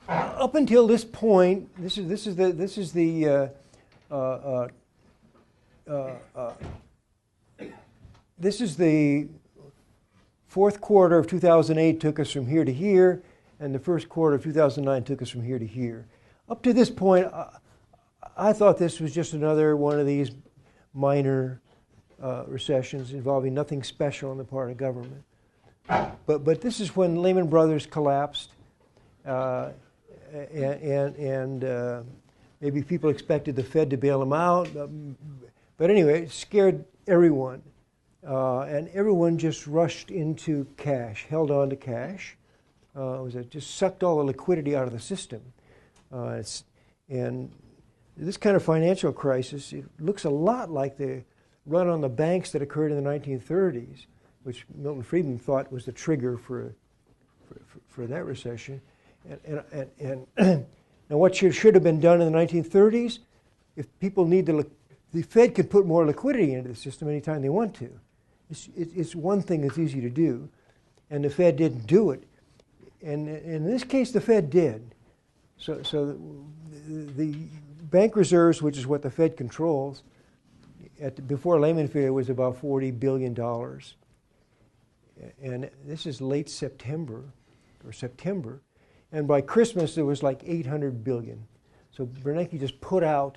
up until this point, this is the fourth quarter of 2008 took us from here to here, and the first quarter of 2009 took us from here to here. Up to this point, I thought this was just another one of these minor recessions involving nothing special on the part of government. But this is when Lehman Brothers collapsed, and maybe people expected the Fed to bail them out. But anyway, it scared everyone. And everyone just rushed into cash, held on to cash. It just sucked all the liquidity out of the system. And this kind of financial crisis, it looks a lot like the run on the banks that occurred in the 1930s, which Milton Friedman thought was the trigger for that recession. And now what should have been done in the 1930s, if people need the Fed could put more liquidity into the system anytime they want to. It's one thing that's easy to do, and the Fed didn't do it. And in this case, the Fed did. So the bank reserves, which is what the Fed controls, before Lehman failure was about $40 billion. And this is late September, and by Christmas there was like 800 billion. So Bernanke just put out,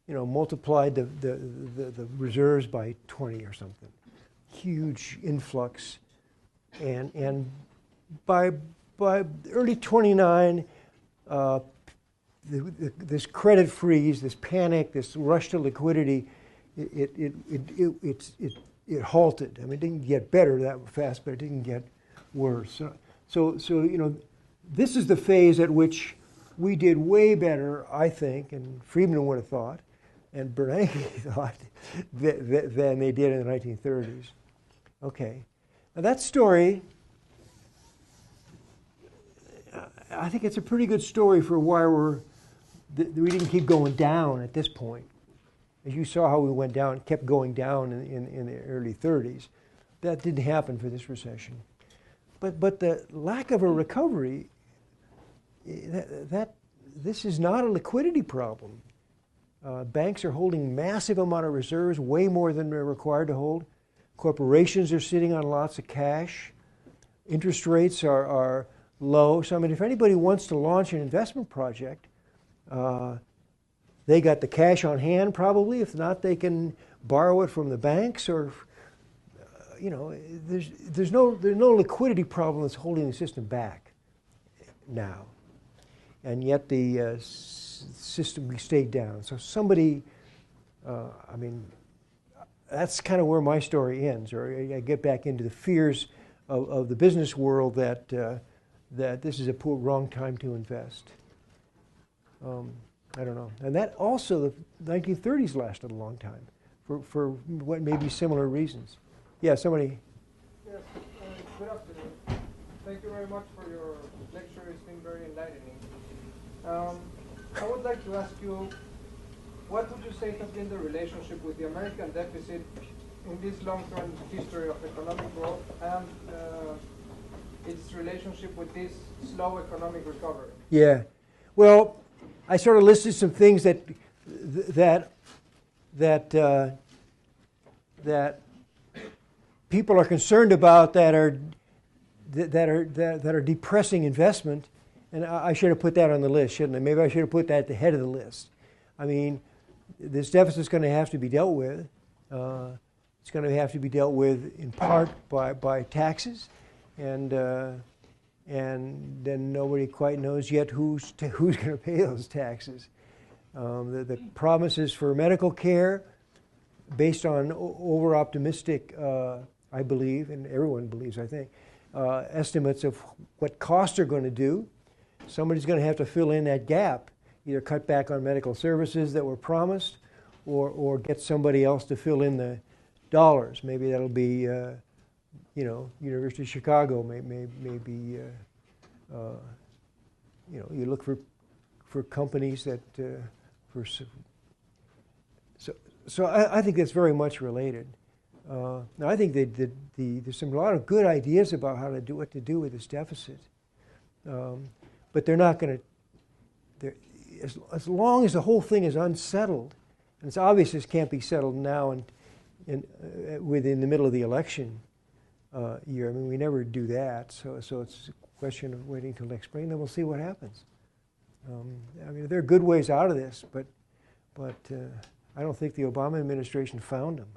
multiplied the reserves by 20 or something. Huge influx, and by early 29, this credit freeze, this panic, this rush to liquidity, it halted. I mean, it didn't get better that fast, but it didn't get worse. So this is the phase at which we did way better, I think, and Friedman would have thought, and Bernanke thought, than they did in the 1930s. Okay. Now that story, I think it's a pretty good story for why we didn't keep going down at this point. As you saw how we went down, kept going down in the early 30s. That didn't happen for this recession. But the lack of a recovery, this is not a liquidity problem. Banks are holding massive amount of reserves, way more than they're required to hold. Corporations are sitting on lots of cash. Interest rates are low. So I mean, if anybody wants to launch an investment project, they got the cash on hand probably. If not, they can borrow it from the banks, or there's no liquidity problem that's holding the system back now. And yet the system stayed down. So somebody, that's kind of where my story ends, or I get back into the fears of the business world that this is a wrong time to invest. I don't know. And that also, the 1930s lasted a long time for what may be similar reasons. Yeah, somebody. Yes, good afternoon. Thank you very much for your lecture. It's been very enlightening. I would like to ask you, what would you say has been the relationship with the American deficit in this long-term history of economic growth and its relationship with this slow economic recovery? Yeah. Well, I sort of listed some things that people are concerned about that are depressing investment, and I should have put that on the list, shouldn't I? Maybe I should have put that at the head of the list. I mean, this deficit is going to have to be dealt with. It's going to have to be dealt with in part by taxes, and and then nobody quite knows yet who's going to pay those taxes. The promises for medical care, based on over-optimistic, I believe, and everyone believes, I think, estimates of what costs are going to do. Somebody's going to have to fill in that gap, either cut back on medical services that were promised, or get somebody else to fill in the dollars. Maybe that'll be, University of Chicago. Maybe you look for companies that So I think that's very much related. Now I think there's a lot of good ideas about what to do with this deficit, but they're not going to. As long as the whole thing is unsettled, and it's obvious this can't be settled now within the middle of the election year. I mean, we never do that, so it's a question of waiting till next spring. Then we'll see what happens. I mean, there are good ways out of this, but I don't think the Obama administration found them.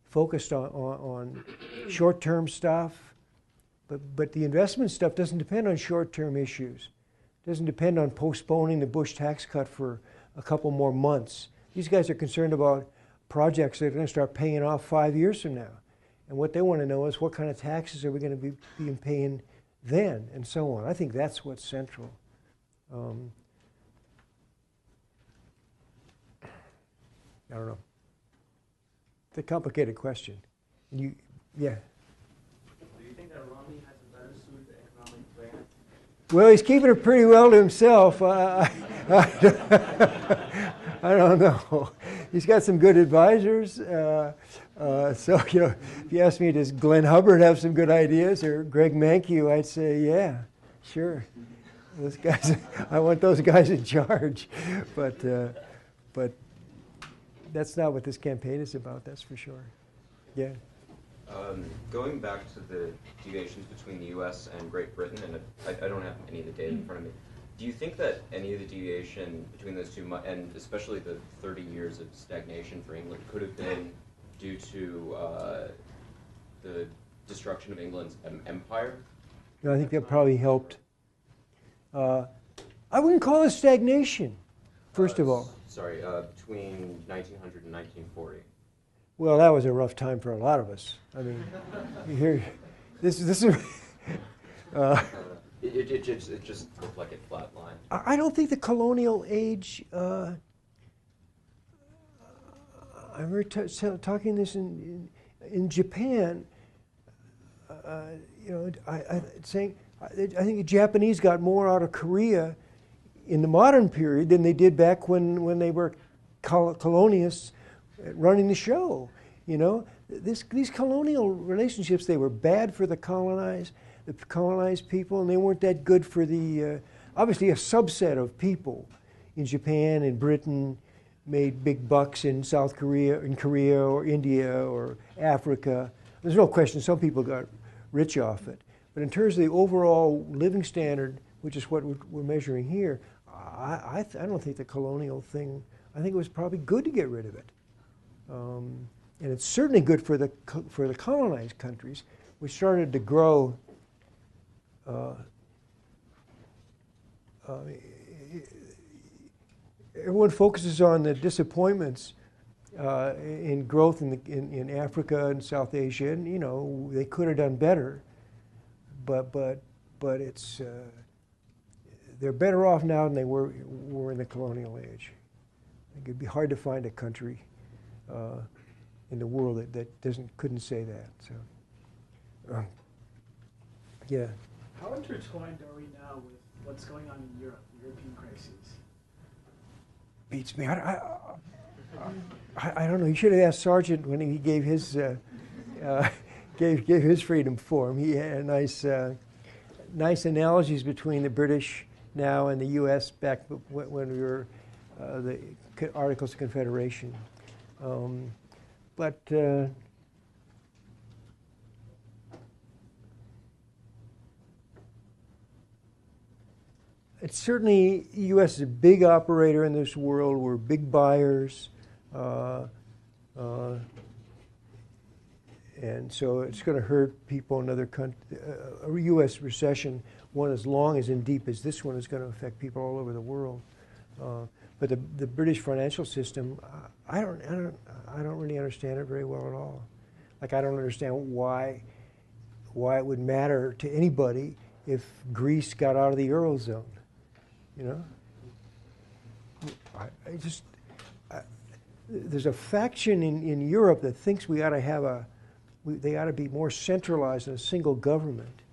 Focused on short-term stuff, but the investment stuff doesn't depend on short-term issues. It doesn't depend on postponing the Bush tax cut for a couple more months. These guys are concerned about projects that are going to start paying off 5 years from now. And what they want to know is what kind of taxes are we going to be paying then, and so on. I think that's what's central. I don't know. It's a complicated question. Yeah. Do you think that Romney has a better suited economic plan? Well, he's keeping it pretty well to himself. I don't know. He's got some good advisors. So, if you ask me, does Glenn Hubbard have some good ideas, or Greg Mankiw, I'd say, yeah, sure. Those guys, I want those guys in charge. But that's not what this campaign is about, that's for sure. Yeah. Going back to the deviations between the U.S. and Great Britain, and I don't have any of the data in front of me, do you think that any of the deviation between those two, and especially the 30 years of stagnation for England, could have been due to the destruction of England's empire? No, I think that probably helped. I wouldn't call it stagnation, first of all. Sorry, between 1900 and 1940. Well, that was a rough time for a lot of us. I mean, this is. It just looked like it flatlined. I don't think the colonial age. I remember talking this in Japan. I think the Japanese got more out of Korea in the modern period than they did back when they were colonialists running the show. These colonial relationships, they were bad for the colonized people, and they weren't that good for the obviously a subset of people in Japan and Britain made big bucks in Korea or India or Africa. There's no question some people got rich off it, but in terms of the overall living standard, which is what we're measuring here, I don't think the colonial thing. I think it was probably good to get rid of it, and it's certainly good for the colonized countries, which started to grow. Everyone focuses on the disappointments in growth in Africa and South Asia, and they could have done better, but it's they're better off now than they were in the colonial age. I think it'd be hard to find a country in the world that couldn't say that. So, yeah. How intertwined are we now with what's going on in Europe, the European crises? Beats me. I don't know. You should have asked Sargent when he gave his gave his Freedom Forum. He had nice analogies between the British now and the U.S. back when we were the Articles of Confederation. But it's certainly, the U.S. is a big operator in this world. We're big buyers. And so it's going to hurt people in other countries. A U.S. recession, one as long as and deep as this one, is going to affect people all over the world. But the British financial system, I don't really understand it very well at all. Like, I don't understand why it would matter to anybody if Greece got out of the Eurozone. You know, there's a faction in Europe that thinks we ought to have they ought to be more centralized in a single government.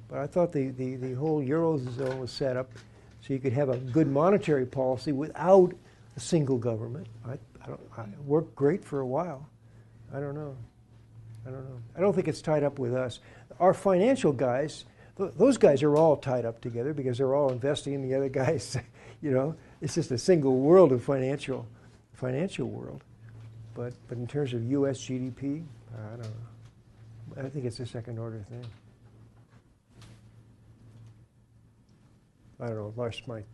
But I thought the whole Eurozone was set up so you could have a good monetary policy without a single government. It worked great for a while. I don't know. I don't think it's tied up with us. Our financial guys, those guys are all tied up together because they're all investing in the other guys. You know, it's just a single world of financial world. But in terms of U.S. GDP, I don't know. I think it's a second order thing. I don't know. Lars might.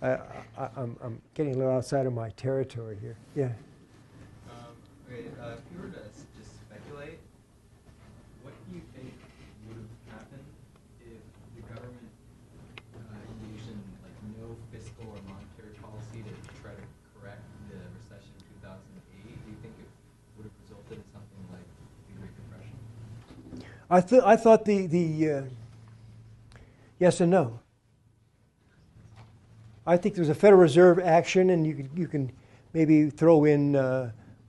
I'm getting a little outside of my territory here. Yeah. Okay, if you were to just speculate, what do you think would have happened if the government engaged in like no fiscal or monetary policy to try to correct the recession in 2008? Do you think it would have resulted in something like the Great Depression? I thought the yes and no. I think there's a Federal Reserve action, and you can maybe throw in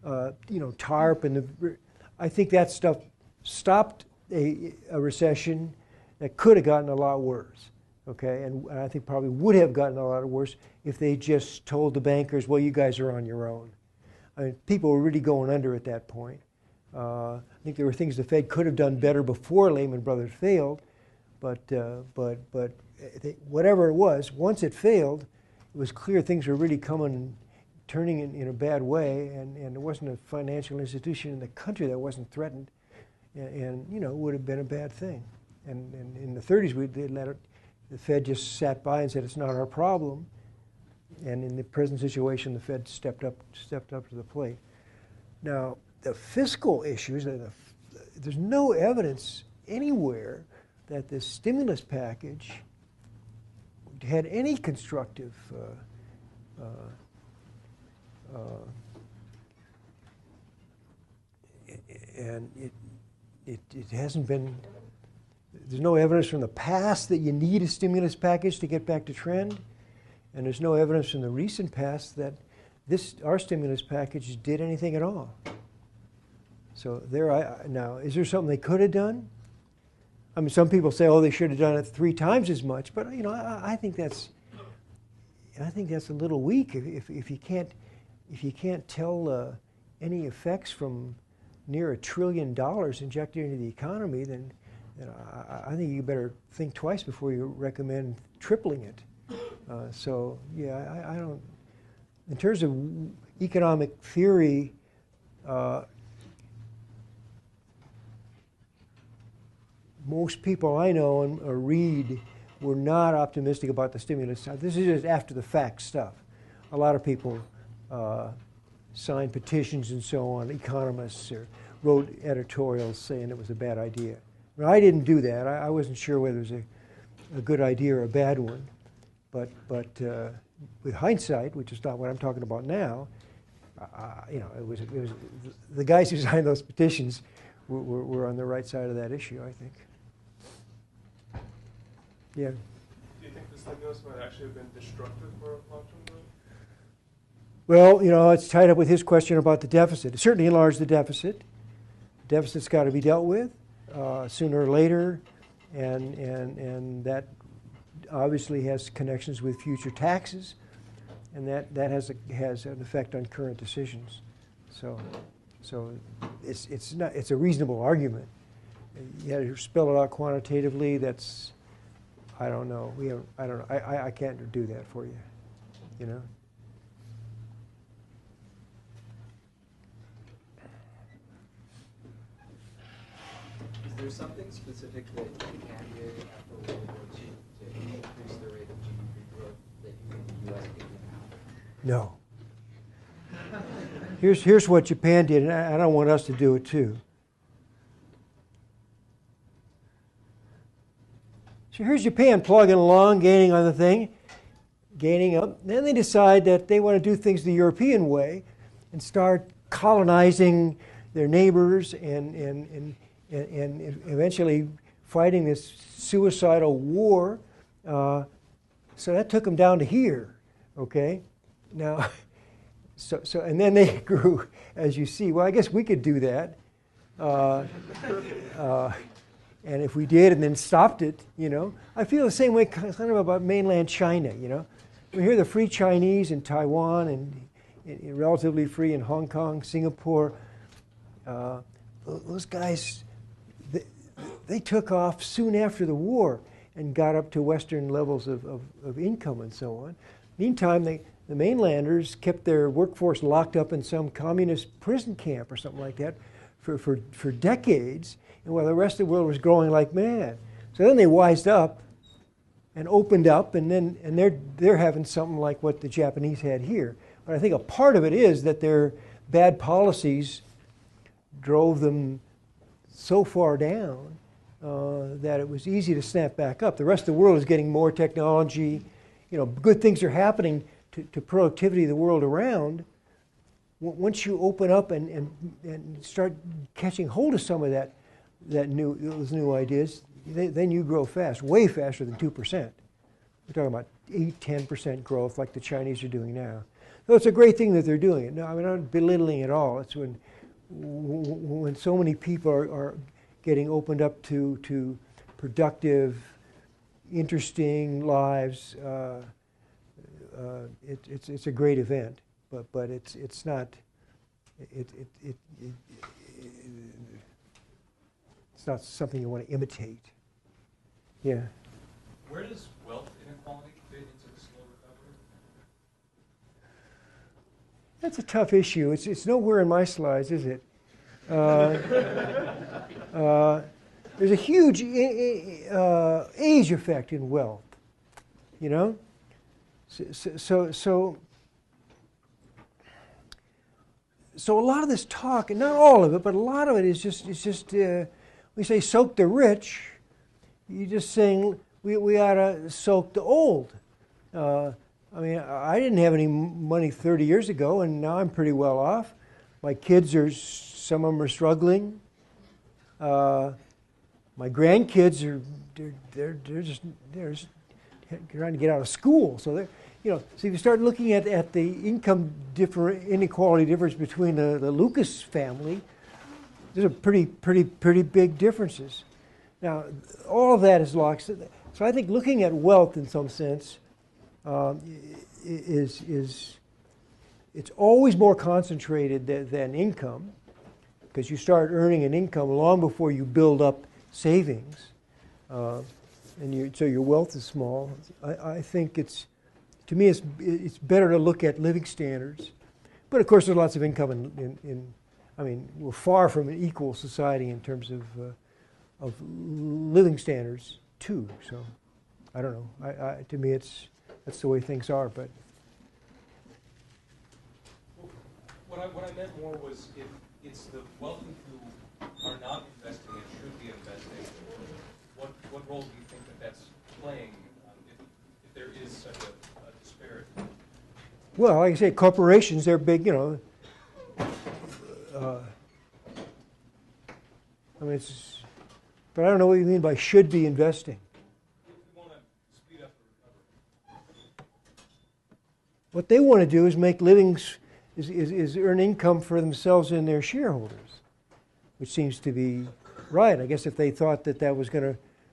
TARP, and I think that stuff stopped a recession that could have gotten a lot worse. Okay, and I think probably would have gotten a lot worse if they just told the bankers, well, you guys are on your own. I mean, people were really going under at that point. I think there were things the Fed could have done better before Lehman Brothers failed, but whatever it was, once it failed, it was clear things were really turning in a bad way, and there wasn't a financial institution in the country that wasn't threatened, and it would have been a bad thing. And in the 30s, the Fed just sat by and said it's not our problem, and in the present situation, the Fed stepped up to the plate. Now, the fiscal issues, there's no evidence anywhere that the stimulus package had any constructive and it hasn't been, there's no evidence from the past that you need a stimulus package to get back to trend, and there's no evidence from the recent past that our stimulus package did anything at all. So now, is there something they could have done? I mean, some people say, oh, they should have done it 3 times as much, but I think that's a little weak. If you can't tell any effects from near $1 trillion injected into the economy, then I think you better think twice before you recommend tripling it. So yeah, I don't. In terms of economic theory, most people I know or read were not optimistic about the stimulus. This is just after the fact stuff. A lot of people signed petitions and so on, economists, or wrote editorials saying it was a bad idea. Well, I didn't do that. I wasn't sure whether it was a good idea or a bad one. But with hindsight, which is not what I'm talking about now, it was the guys who signed those petitions were on the right side of that issue, I think. Yeah. Do you think the stimulus might actually have been destructive for long-term growth? Well, it's tied up with his question about the deficit. It certainly enlarged the deficit. The deficit's got to be dealt with sooner or later, and that obviously has connections with future taxes, and that has an effect on current decisions. So it's a reasonable argument. You had to spell it out quantitatively. That's, I don't know. I don't know. I can't do that for you. Is there something specific that you can do after World War II to increase the rate of GDP growth that you think the U.S. could do now? No. Here's what Japan did, and I don't want us to do it too. So here's Japan plugging along, gaining on the thing, gaining up. Then they decide that they want to do things the European way and start colonizing their neighbors and eventually fighting this suicidal war. So that took them down to here, okay? Now, and then they grew, as you see. Well, I guess we could do that. And if we did and then stopped it, you know. I feel the same way kind of about mainland China, you know. We hear the free Chinese in Taiwan and relatively free in Hong Kong, Singapore. Those guys, they took off soon after the war and got up to Western levels of income and so on. Meantime, the mainlanders kept their workforce locked up in some communist prison camp or something like that for decades, and while the rest of the world was growing like mad. So then they wised up and opened up, and they're having something like what the Japanese had here. But I think a part of it is that their bad policies drove them so far down that it was easy to snap back up. The rest of the world is getting more technology. You know, good things are happening to productivity of the world around. Once you open up and start catching hold of some of those new ideas, then you grow fast, way faster than 2%. We're talking about 8-10% growth like the Chinese are doing now. So it's a great thing that they're doing it. No, I'm not belittling at all. It's when so many people are getting opened up to productive, interesting lives, it's a great event. But it's not it's not something you want to imitate. Yeah. Where does wealth inequality fit into the slow recovery? That's a tough issue. It's nowhere in my slides, is it? There's a huge age effect in wealth, you know? So a lot of this talk, and not all of it, but a lot of it is just we say soak the rich. You're just saying we ought to soak the old. I mean, I didn't have any money 30 years ago, and now I'm pretty well off. My kids some of them are struggling. My grandkids they're just trying to get out of school, so they're. You know, so if you start looking at the income inequality difference between the Lucas family, there's a pretty big differences. Now, all of that is locked. So I think looking at wealth in some sense it's always more concentrated than income, because you start earning an income long before you build up savings, and so your wealth is small. I think to me, it's better to look at living standards. But of course, there's lots of income I mean, we're far from an equal society in terms of living standards too. So, I don't know. To me, that's the way things are. But what I meant more was if it's the wealthy who are not investing and should be investing, what role do you think that's playing if there is such a disparity? Well, like I say, corporations, they're big, you know. I mean, but I don't know what you mean by should be investing. If we want to speed up the recovery. What they want to do is make livings, is earn income for themselves and their shareholders, which seems to be right. I guess if they thought that was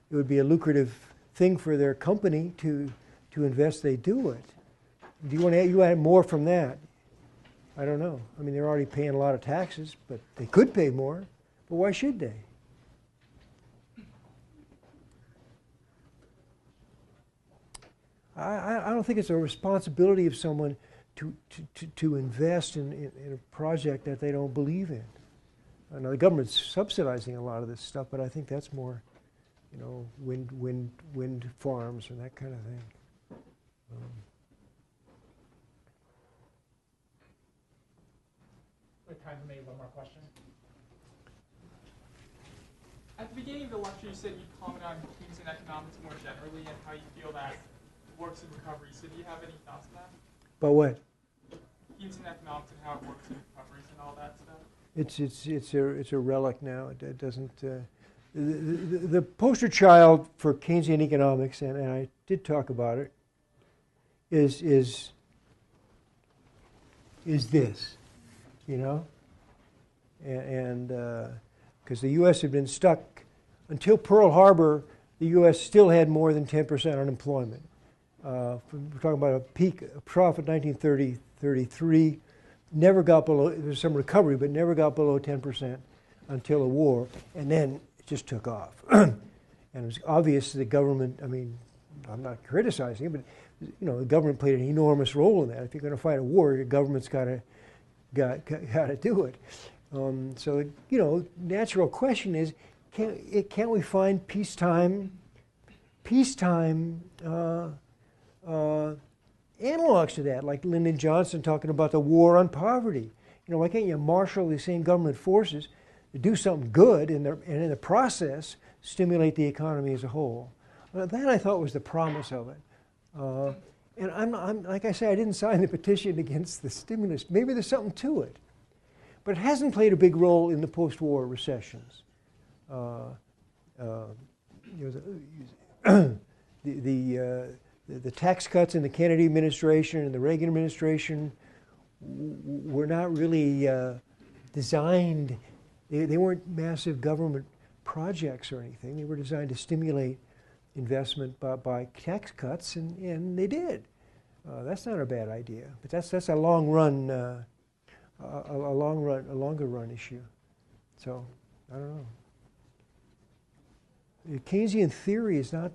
it would be a lucrative thing for their company to invest, they do it. Do you want to add more from that? I don't know. I mean, they're already paying a lot of taxes, but they could pay more. But why should they? I don't think it's a responsibility of someone to invest in a project that they don't believe in. I know the government's subsidizing a lot of this stuff, but I think that's more, you know, wind farms and that kind of thing. time for maybe one more question. At the beginning of the lecture, you said you'd comment on Keynesian economics more generally and how you feel that works in recovery. So do you have any thoughts on that? But what? Keynesian economics and how it works in recoveries and all that stuff? It's a relic now. It doesn't. The poster child for Keynesian economics, and I did talk about it, is this, you know, and because the U.S. had been stuck until Pearl Harbor, the U.S. still had more than 10% unemployment. We're talking about a peak, a trough in 1933. Never got below. There was some recovery, but never got below 10% until the war, and then it just took off. And it was obvious the government. I mean, I'm not criticizing it, but you know, the government played an enormous role in that. If you're going to fight a war, the government's got to do it. So you know, natural question is, can we find peacetime analogs to that, like Lyndon Johnson talking about the war on poverty? You know, why can't you marshal the same government forces to do something good and in the process stimulate the economy as a whole? That I thought was the promise of it. And I'm like I say, I didn't sign the petition against the stimulus. Maybe there's something to it, but it hasn't played a big role in the post-war recessions. The tax cuts in the Kennedy administration and the Reagan administration were not really designed. They weren't massive government projects or anything. They were designed to stimulate investment by tax cuts, and they did. That's not a bad idea, but that's a long run, a longer run issue. So I don't know. The Keynesian theory is not.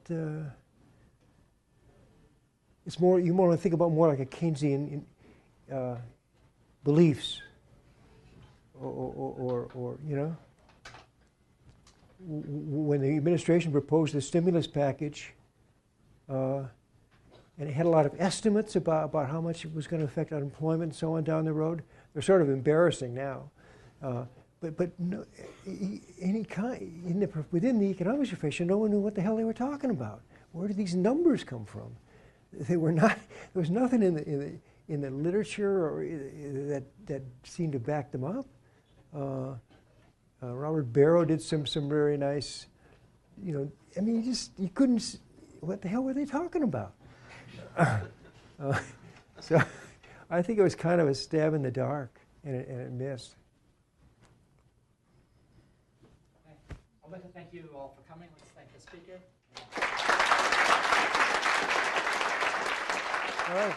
It's more. You want to think about more like a Keynesian beliefs, or you know. When the administration proposed the stimulus package, and it had a lot of estimates about how much it was going to affect unemployment and so on down the road, they're sort of embarrassing now. But no, within the economics profession, no one knew what the hell they were talking about. Where did these numbers come from? They were not. There was nothing in the literature or that seemed to back them up. Robert Barrow did some very nice, you know. I mean, you couldn't. What the hell were they talking about? So, I think it was kind of a stab in the dark, and it missed. Okay. I'd like to thank you all for coming. Let's thank the speaker. All right.